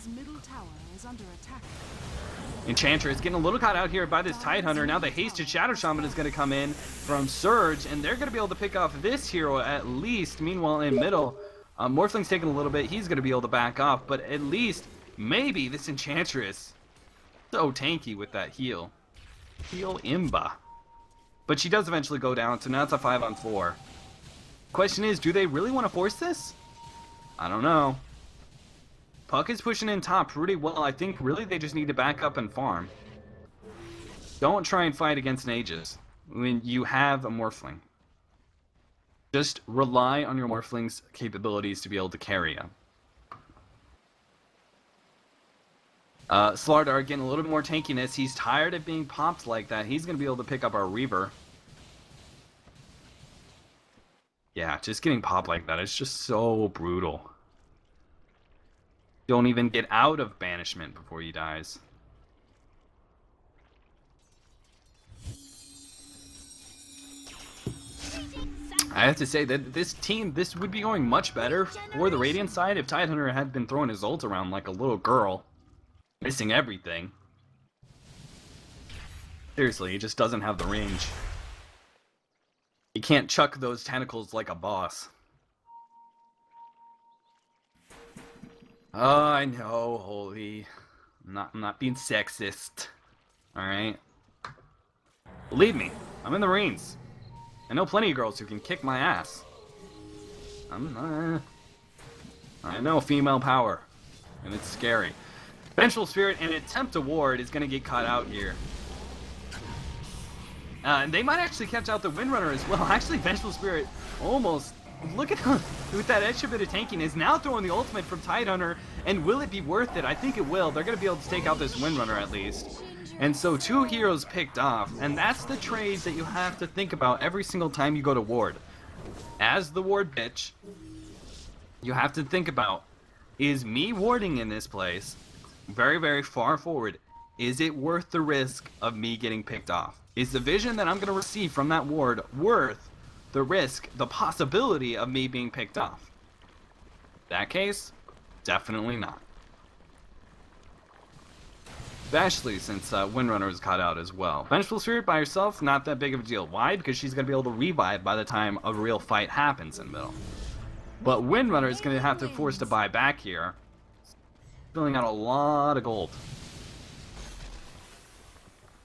Enchantress getting a little caught out here by this Tidehunter. Now the hasted Shadow Shaman is going to come in from Surge, and they're going to be able to pick off this hero at least. Meanwhile, in middle, Morphling's taking a little bit. He's going to be able to back off, but at least, maybe this Enchantress, so tanky with that heal. Heal Imba. But she does eventually go down, so now it's a 5-on-4. Question is, do they really want to force this? I don't know. Puck is pushing in top pretty well. I think really they just need to back up and farm. Don't try and fight against an Aegis when you have a Morphling. Just rely on your Morphling's capabilities to be able to carry you. Slardar getting a little bit more tankiness. He's tired of being popped like that. He's going to be able to pick up our Reaver. Yeah, just getting popped like that is just so brutal. Don't even get out of banishment before he dies. I have to say that this would be going much better for the Radiant side if Tidehunter had been throwing his ult around like a little girl, missing everything. Seriously, he just doesn't have the range. He can't chuck those tentacles like a boss. Oh, I know, Holy. I'm not being sexist. Alright? Believe me, I'm in the Marines. I know plenty of girls who can kick my ass. I know female power. And it's scary. Vengeful Spirit and Attempt to Ward is going to get caught out here. And they might actually catch out the Windrunner as well. Actually, Vengeful Spirit almost... Look at him with that extra bit of tanking. Is now throwing the ultimate from Tidehunter. And will it be worth it? I think it will. They're going to be able to take out this Windrunner at least. And so 2 heroes picked off. And that's the trade that you have to think about every single time you go to Ward. As the Ward bitch, you have to think about, is me warding in this place very, very far forward? Is it worth the risk of me getting picked off? Is the vision that I'm going to receive from that ward worth the risk, the possibility of me being picked off? That case, definitely not. Especially since Windrunner was caught out as well. Vengeful Spirit by herself, not that big of a deal. Why? Because she's going to be able to revive by the time a real fight happens in the middle. But Windrunner is going to have to force to buy back here. Filling out a lot of gold.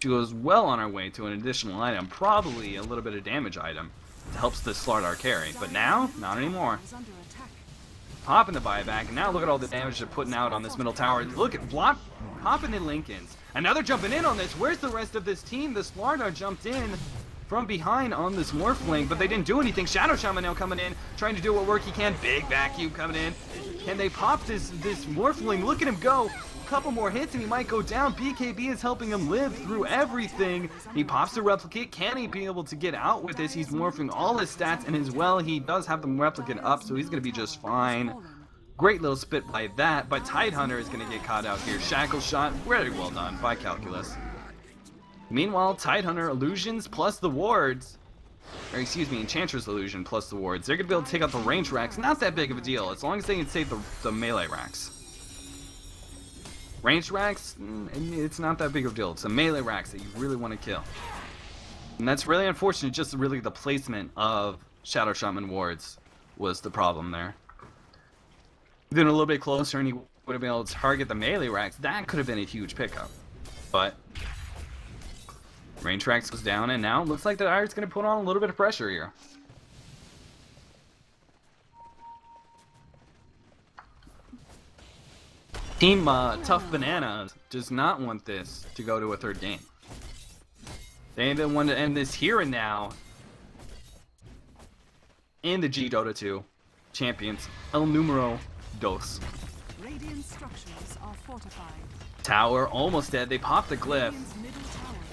She goes well on her way to an additional item, probably a little bit of damage item. It helps the Slardar carry, but now, not anymore. Popping the buyback, and now look at all the damage they're putting out on this middle tower. Look at block, popping the Lincolns. And now they're jumping in on this. Where's the rest of this team? The Slardar jumped in from behind on this Morphling, but they didn't do anything. Shadow Shaman now coming in, trying to do what work he can. Big vacuum coming in. Can they pop this Morphling? Look at him go. Couple more hits and he might go down. BKB is helping him live through everything. He pops the replicate. Can he be able to get out with this? He's morphing all his stats, and as well, he does have the replicate up, so he's going to be just fine. Great little spit by that, but Tidehunter is going to get caught out here. Shackle shot, very well done by Calculus. Meanwhile, Tidehunter illusions plus the wards, or excuse me, Enchantress illusion plus the wards. They're going to be able to take out the range racks. Not that big of a deal, as long as they can save the melee racks. Range racks, it's not that big of a deal. It's the melee racks that you really want to kill. And that's really unfortunate, just really the placement of Shadow Shaman wards was the problem there. Then a little bit closer and he would have been able to target the melee racks. That could have been a huge pickup. But range racks goes down, and now it looks like the Iron's going to put on a little bit of pressure here. Team Tough Bananas does not want this to go to a 3rd game. They want to end this here and now in the JeeDota 2 Champions El Numero Dos. Radiant structures are fortified. Tower almost dead. They pop the glyph.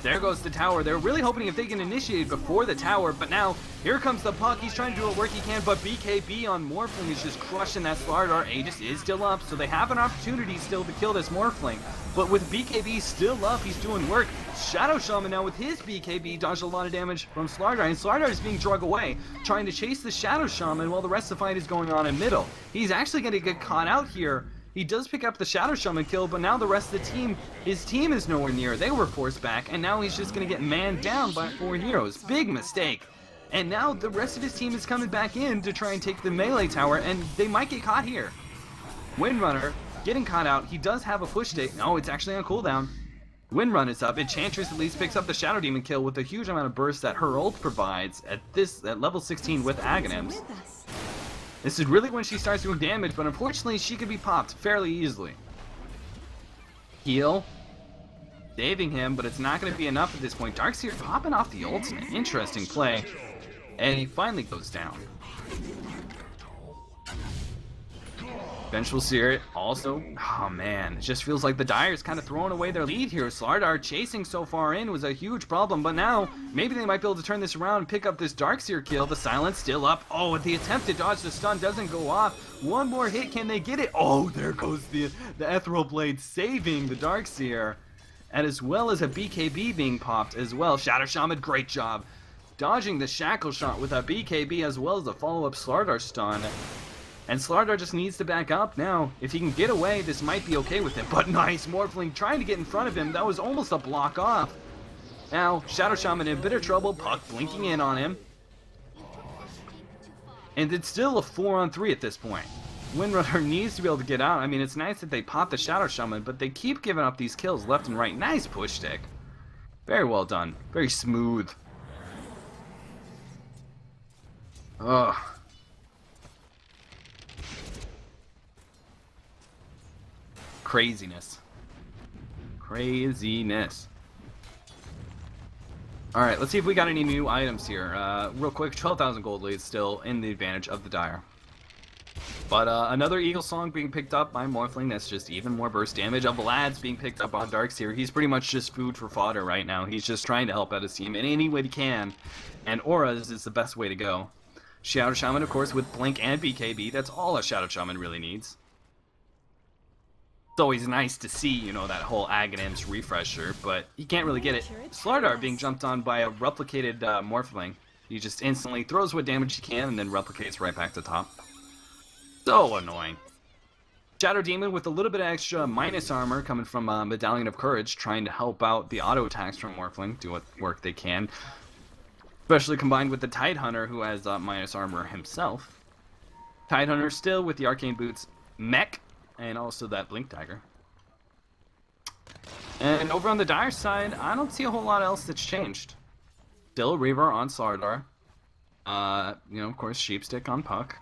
There goes the tower. They're really hoping if they can initiate before the tower, but now here comes the puck. He's trying to do what work he can, but BKB on Morphling is just crushing that Slardar. Aegis is still up, so they have an opportunity still to kill this Morphling. But with BKB still up, he's doing work. Shadow Shaman now with his BKB dodged a lot of damage from Slardar, and Slardar is being drug away, trying to chase the Shadow Shaman while the rest of the fight is going on in middle. He's actually going to get caught out here. He does pick up the Shadow Shaman kill, but now the rest of the team, his team is nowhere near. They were forced back, and now he's just going to get manned down by 4 heroes. Big mistake. And now the rest of his team is coming back in to try and take the melee tower, and they might get caught here. Windrunner getting caught out. He does have a push stick. Oh, it's actually on cooldown. Windrun is up. Enchantress at least picks up the Shadow Demon kill with a huge amount of burst that her ult provides at level 16 with Aghanims. This is really when she starts doing damage, but unfortunately she could be popped fairly easily. Heal. Saving him, but it's not going to be enough at this point. Darkseer popping off the ultimate. Interesting play. And he finally goes down. Vengeful Spirit also, oh man, it just feels like the Dire's kind of throwing away their lead here. Slardar chasing so far in was a huge problem, but now maybe they might be able to turn this around and pick up this Darkseer kill. The silence still up. Oh, the attempt to dodge the stun doesn't go off. One more hit, can they get it? Oh, there goes the Ethereal Blade saving the Darkseer, and as well as a BKB being popped as well. Shadow Shaman, great job. Dodging the Shackle Shot with a BKB as well as the follow-up Slardar stun. And Slardar just needs to back up now. If he can get away, this might be okay with him. But nice, Morphling trying to get in front of him. That was almost a block off. Now, Shadow Shaman in a bit of trouble. Puck blinking in on him. And it's still a 4-on-3 at this point. Windrunner needs to be able to get out. I mean, it's nice that they pop the Shadow Shaman, but they keep giving up these kills left and right. Nice push stick. Very well done. Very smooth. Ugh. Craziness. Craziness. Alright, let's see if we got any new items here. Real quick, 12,000 gold lead still in the advantage of the Dire. But another Eagle Song being picked up by Morphling, that's just even more burst damage. Vlad's being picked up on Darkseer. He's pretty much just food for fodder right now. He's just trying to help out his team in any way he can. And Auras is the best way to go. Shadow Shaman, of course, with Blink and BKB. That's all a Shadow Shaman really needs. It's always nice to see, you know, that whole Aghanims refresher, but you can't really get it. Slardar being jumped on by a replicated Morphling. He just instantly throws what damage he can and then replicates right back to top. So annoying. Shadow Demon with a little bit of extra minus armor coming from Medallion of Courage, trying to help out the auto attacks from Morphling, do what work they can. Especially combined with the Tidehunter, who has minus armor himself. Tidehunter still with the Arcane Boots mech, and also that Blink Dagger. And over on the Dire side, I don't see a whole lot else that's changed. Still Reaver on Slardar. You know, of course, Sheepstick on Puck.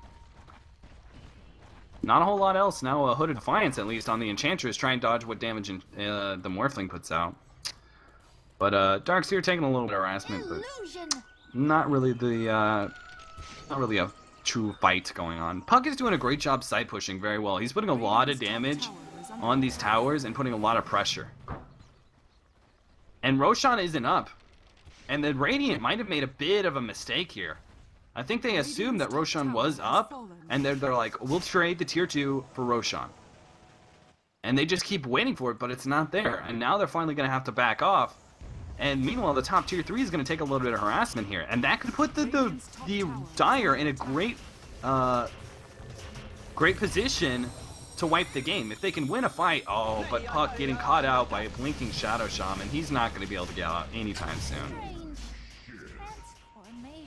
Not a whole lot else. Now a Hooded Defiance, at least, on the Enchantress, trying to dodge what damage the Morphling puts out. But Darkseer taking a little bit of harassment, but not really a true fight going on. Puck is doing a great job side pushing very well. He's putting a lot of damage on these towers and putting a lot of pressure. And Roshan isn't up. And the Radiant might have made a bit of a mistake here. I think they assumed that Roshan was up, and they're like, we'll trade the tier 2 for Roshan. And they just keep waiting for it, but it's not there. And now they're finally going to have to back off. And meanwhile, the top tier 3 is going to take a little bit of harassment here. And that could put the Dire in a great position to wipe the game. If they can win a fight, oh, but Puck getting caught out by a blinking Shadow Shaman. He's not going to be able to get out anytime soon.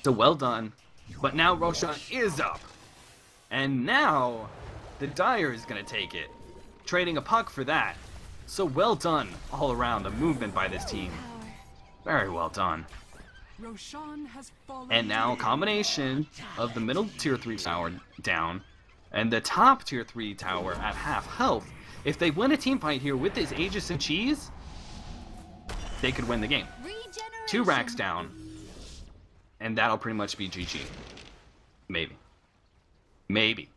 So well done. But now Roshan is up. And now the Dire is going to take it. Trading a Puck for that. So well done all around. The movement by this team. Very well done. And now a combination of the middle tier 3 tower down and the top tier 3 tower at half health. If they win a team fight here with this Aegis and Cheese, they could win the game. 2 racks down, and that'll pretty much be GG. Maybe. Maybe.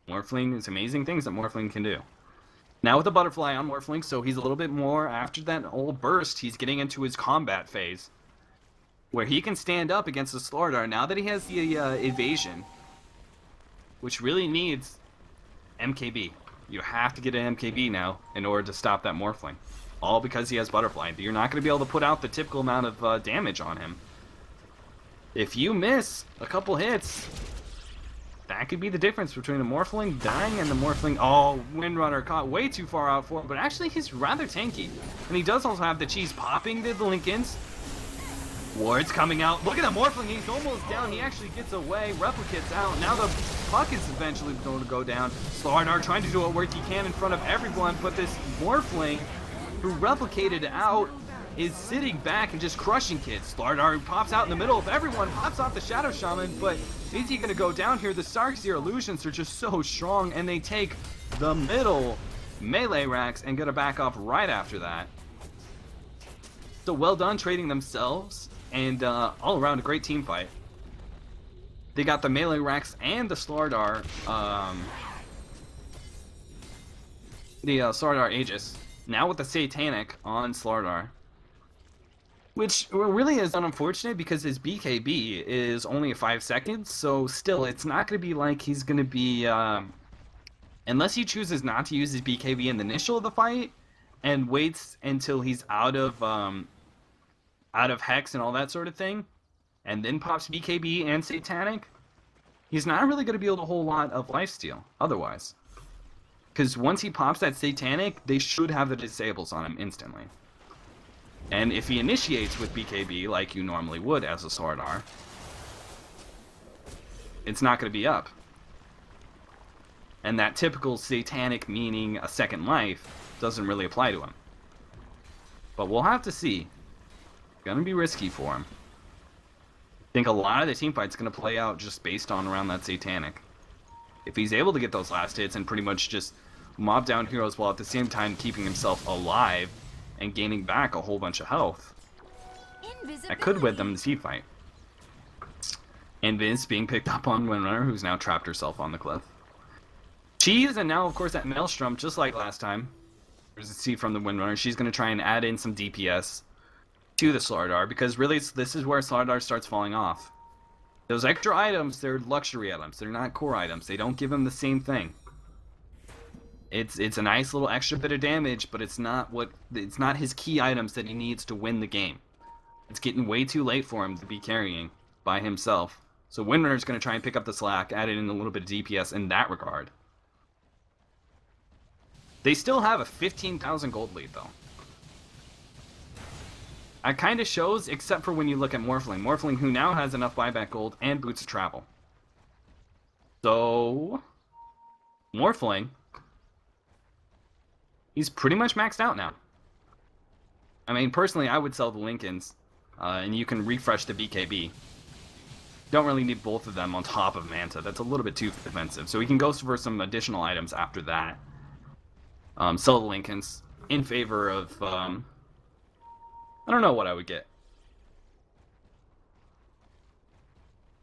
Morphling is amazing things that Morphling can do. Now with the Butterfly on Morphling, so he's a little bit more, after that old burst, he's getting into his combat phase. Where he can stand up against the Slardar now that he has the evasion. Which really needs MKB. You have to get an MKB now in order to stop that Morphling. All because he has Butterfly. You're not going to be able to put out the typical amount of damage on him. If you miss a couple hits, that could be the difference between the Morphling dying and the Morphling... Oh, Windrunner caught way too far out for him, but actually he's rather tanky. And he does also have the cheese popping the Linkens. Ward's coming out. Look at that Morphling. He's almost down. He actually gets away. Replicates out. Now the Puck is eventually going to go down. Slardar trying to do what work he can in front of everyone, but this Morphling, who replicated out, is sitting back and just crushing kids. Slardar pops out in the middle of everyone, pops off the Shadow Shaman, but is he going to go down here? The Starkseer illusions are just so strong, and they take the middle melee racks and get a back off right after that. So well done trading themselves, and all around a great team fight. They got the melee racks and the Slardar the Slardar Aegis. Now with the Satanic on Slardar. Which really is unfortunate because his BKB is only 5 seconds, so still, it's not going to be like he's going to be... unless he chooses not to use his BKB in the initial of the fight, and waits until he's out of Hex and all that sort of thing, and then pops BKB and Satanic, he's not really going to be able to hold a lot of lifesteal otherwise. Because once he pops that Satanic, they should have the disables on him instantly. And if he initiates with BKB like you normally would as a Slardar, it's not going to be up. And that typical Satanic meaning a second life doesn't really apply to him. But we'll have to see. It's going to be risky for him. I think a lot of the teamfight's going to play out just based on around that Satanic. If he's able to get those last hits and pretty much just mob down heroes while at the same time keeping himself alive and gaining back a whole bunch of health, that could win them the teamfight. Invis being picked up on Windrunner, who's now trapped herself on the cliff. Cheese, and now of course that Maelstrom, just like last time. There's a C from the Windrunner. She's going to try and add in some DPS to the Slardar, because really this is where Slardar starts falling off. Those extra items, they're luxury items. They're not core items. They don't give him the same thing. It's a nice little extra bit of damage, but it's not his key items that he needs to win the game. It's getting way too late for him to be carrying by himself. So Windrunner's going to try and pick up the slack, add in a little bit of DPS in that regard. They still have a 15,000 gold lead though. That kind of shows, except for when you look at Morphling. Morphling, who now has enough buyback gold and boots of travel. So Morphling, he's pretty much maxed out now. I mean, personally, I would sell the Lincolns, and you can refresh the BKB. Don't really need both of them on top of Manta. That's a little bit too defensive. So we can go for some additional items after that. Sell the Lincolns in favor of, I don't know what I would get.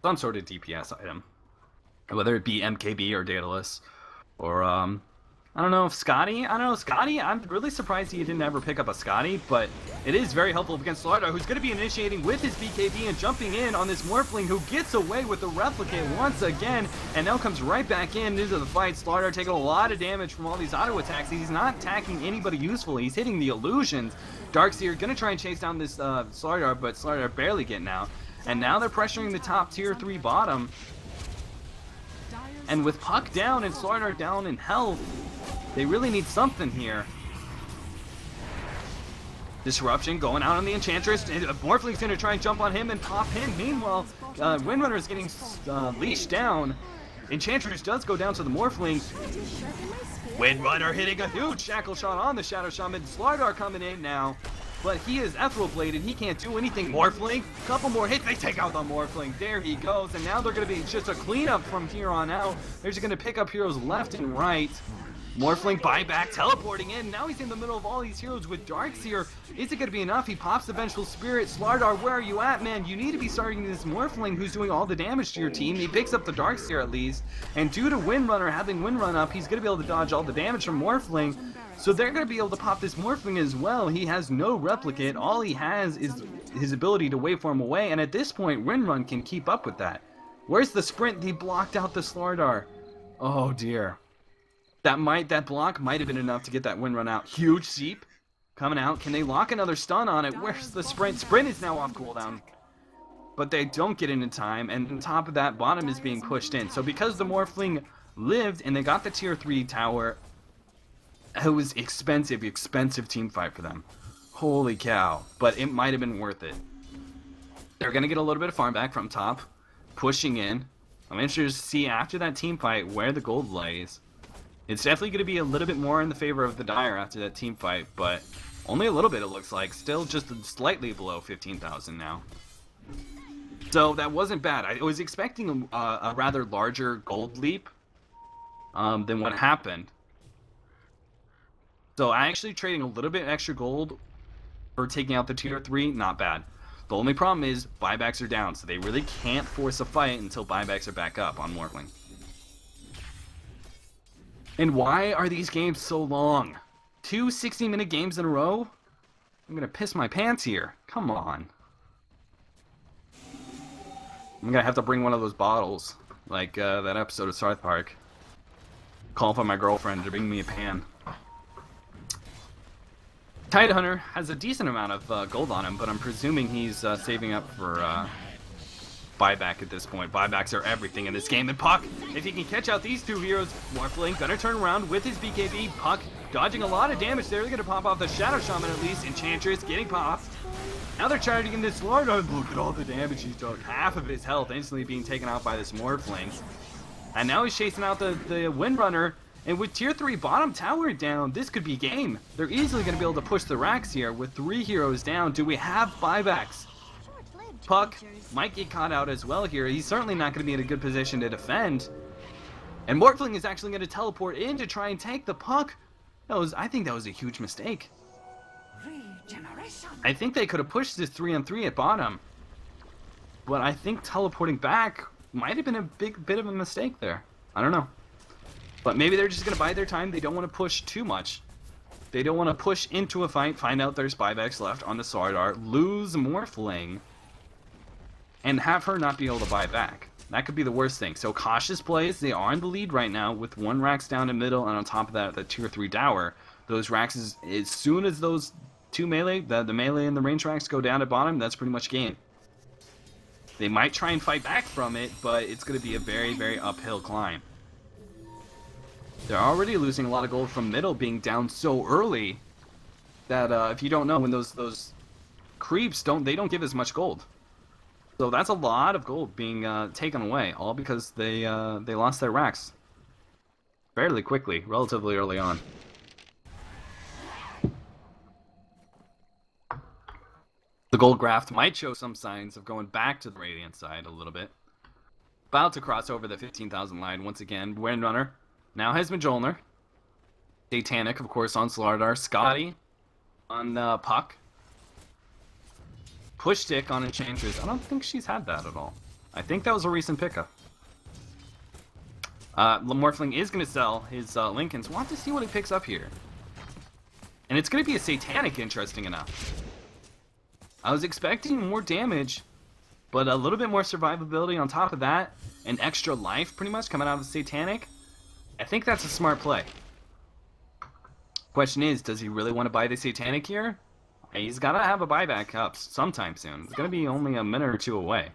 Some sort of DPS item. Whether it be MKB or Daedalus, or, I don't know if Scotty, I'm really surprised he didn't ever pick up a Scotty, but it is very helpful against Slardar, who's going to be initiating with his BKB and jumping in on this Morphling, who gets away with the Replicate once again, and now comes right back into the fight. Slardar taking a lot of damage from all these auto attacks. He's not attacking anybody usefully. He's hitting the illusions. Darkseer going to try and chase down this Slardar, but Slardar barely getting out. And now they're pressuring the top tier 3 bottom. And with Puck down and Slardar down in health, they really need something here. Disruption going out on the Enchantress. Morphling's going to try and jump on him and pop him. Meanwhile, Windrunner is getting leashed down. Enchantress does go down to the Morphling. Windrunner hitting a huge shackle shot on the Shadow Shaman. Slardar coming in now. But he is Ethereal Bladed. He can't do anything. Morphling, couple more hits. They take out the Morphling. There he goes. And now they're going to be just a cleanup from here on out. They're just going to pick up heroes left and right. Morphling buyback, teleporting in. Now he's in the middle of all these heroes with Darkseer. Is it going to be enough? He pops the Vengeful Spirit. Slardar, where are you at, man? You need to be starting this Morphling who's doing all the damage to your team. He picks up the Darkseer at least. And due to Windrunner having Windrun up, he's going to be able to dodge all the damage from Morphling. So they're going to be able to pop this Morphling as well. He has no replicate. All he has is his ability to waveform away. And at this point, Windrun can keep up with that. Where's the sprint? He blocked out the Slardar. Oh, dear. That block might have been enough to get that Windrun out. Huge Seep coming out. Can they lock another stun on it? Where's the sprint? Sprint is now off cooldown. But they don't get in in time, and on top of that, bottom is being pushed in. So because the Morphling lived and they got the tier 3 tower, it was expensive team fight for them. Holy cow. But it might have been worth it. They're going to get a little bit of farm back from top, pushing in. I'm interested to see after that team fight where the gold lays. It's definitely going to be a little bit more in the favor of the Dire after that team fight, but only a little bit it looks like. Still just slightly below 15,000 now. So that wasn't bad. I was expecting a rather larger gold leap than what happened. So I actually trading a little bit extra gold for taking out the tier 3, not bad. The only problem is buybacks are down, so they really can't force a fight until buybacks are back up on Morphling. And why are these games so long? 2 60-minute games in a row? I'm gonna piss my pants here. Come on. I'm gonna have to bring one of those bottles, like that episode of South Park. Call for my girlfriend to bring me a pan. Tidehunter has a decent amount of gold on him, but I'm presuming he's saving up for buyback at this point. Buybacks are everything in this game. And Puck, if he can catch out these two heroes, Morphling gonna turn around with his BKB. Puck dodging a lot of damage there. They're gonna pop off the Shadow Shaman at least. Enchantress getting popped. Now they're charging this Lord. Look at all the damage he's done. Half of his health instantly being taken out by this Morphling. And now he's chasing out the Windrunner. And with tier 3 bottom tower down, this could be game. They're easily going to be able to push the racks here with 3 heroes down. Do we have buybacks? Puck might get caught out as well here. He's certainly not going to be in a good position to defend. And Morphling is actually going to teleport in to try and take the Puck. I think that was a huge mistake. I think they could have pushed this 3-on-3 at bottom. But I think teleporting back might have been a big bit of a mistake there. I don't know. But maybe they're just going to bide their time. They don't want to push too much. They don't want to push into a fight, find out there's buybacks left on the Slardar, lose Morphling, and have her not be able to buy back. That could be the worst thing. So cautious plays. They are in the lead right now with 1 racks down in middle, and on top of that, the tier 3 tower. Those racks, as soon as those 2 melee, the melee and the range racks go down at bottom, that's pretty much game. They might try and fight back from it, but it's going to be a very, very uphill climb. They're already losing a lot of gold from middle being down so early that if you don't know, when those creeps don't give as much gold. So that's a lot of gold being taken away, all because they lost their racks fairly quickly, relatively early on. The gold graft might show some signs of going back to the Radiant side a little bit. About to cross over the 15,000 line once again. Windrunner now has Mjolnir. Satanic, of course, on Slardar. Scotty on Puck. Push Stick on Enchantress. I don't think she's had that at all. I think that was a recent pickup. Morphling is going to sell his Lincolns. We'll have to see what he picks up here. And it's going to be a Satanic, interesting enough. I was expecting more damage, but a little bit more survivability on top of that. And extra life, pretty much, coming out of the Satanic. I think that's a smart play. Question is, does he really want to buy the Satanic here? He's got to have a buyback up sometime soon. It's going to be only a minute or 2 away.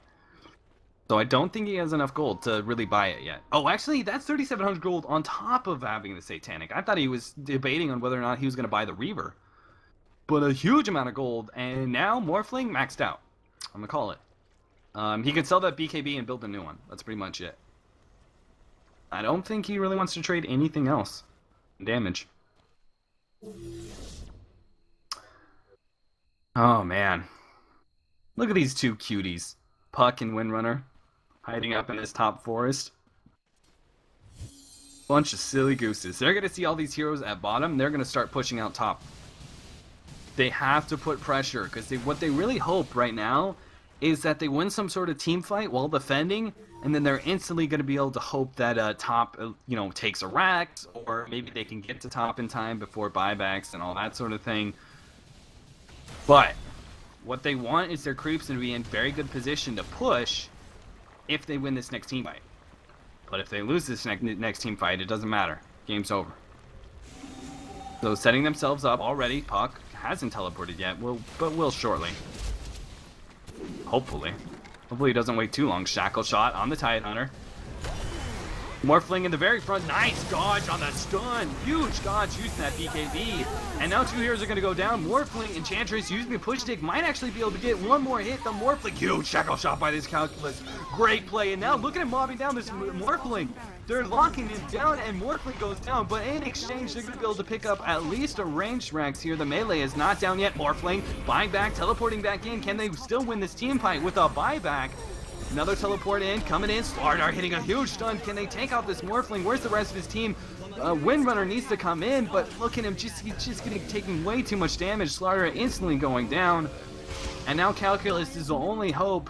So I don't think he has enough gold to really buy it yet. Oh, actually, that's 3,700 gold on top of having the Satanic. I thought he was debating on whether or not he was going to buy the Reaver. But a huge amount of gold, and now Morphling maxed out. I'm going to call it. He can sell that BKB and build a new one. That's pretty much it. I don't think he really wants to trade anything else. Damage. Oh, man. Look at these 2 cuties. Puck and Windrunner. Hiding up in this top forest. Bunch of silly gooses. They're going to see all these heroes at bottom. They're going to start pushing out top. They have to put pressure. Because what they really hope right now is that they win some sort of team fight while defending, and then they're instantly going to be able to hope that top, takes a rack, or maybe they can get to top in time before buybacks and all that sort of thing. But what they want is their creeps to be in very good position to push if they win this next team fight. But if they lose this next team fight, it doesn't matter. Game's over. So setting themselves up already. Puck hasn't teleported yet, but will shortly. Hopefully. Hopefully he doesn't wait too long. Shackle shot on the Tidehunter. Morphling in the very front. Nice dodge on that stun. Huge dodge using that BKB. And now 2 heroes are going to go down. Morphling, Enchantress using the push stick. Might actually be able to get one more hit. The Morphling. Huge shackle shot by this Calculus. Great play. And now look at him mobbing down this Morphling. They're locking him down, and Morphling goes down. But in exchange, they're going to be able to pick up at least a ranged Rax here. The melee is not down yet. Morphling buying back, teleporting back in. Can they still win this team fight with a buyback? Another teleport in, coming in. Slardar hitting a huge stun. Can they take out this Morphling? Where's the rest of his team? Windrunner needs to come in, but look at him, he's just taking way too much damage. Slardar instantly going down. And now Calculus is the only hope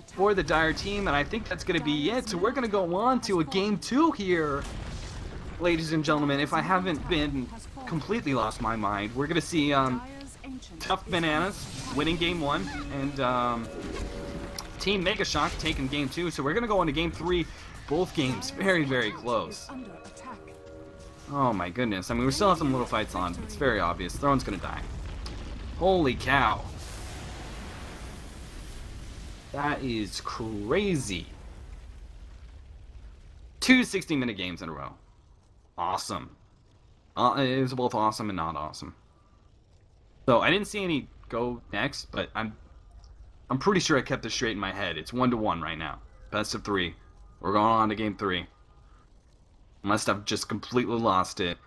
for the Dire team, and I think that's going to be it. So we're going to go on to a game 2 here. ladies and gentlemen, if I haven't been completely lost my mind, we're gonna see Tough Bananas winning game 1 and Team Megashock taking game 2. So we're gonna go into game 3. Both games very, very close. Oh my goodness. I mean, we still have some little fights on, but it's very obvious. Throne's gonna die. Holy cow. That is crazy. 2 60-minute games in a row. Awesome. It was both awesome and not awesome. So I didn't see any go next, but I'm pretty sure I kept it straight in my head. It's 1-1 right now. Best of 3. We're going on to game 3. Unless I've just completely lost it.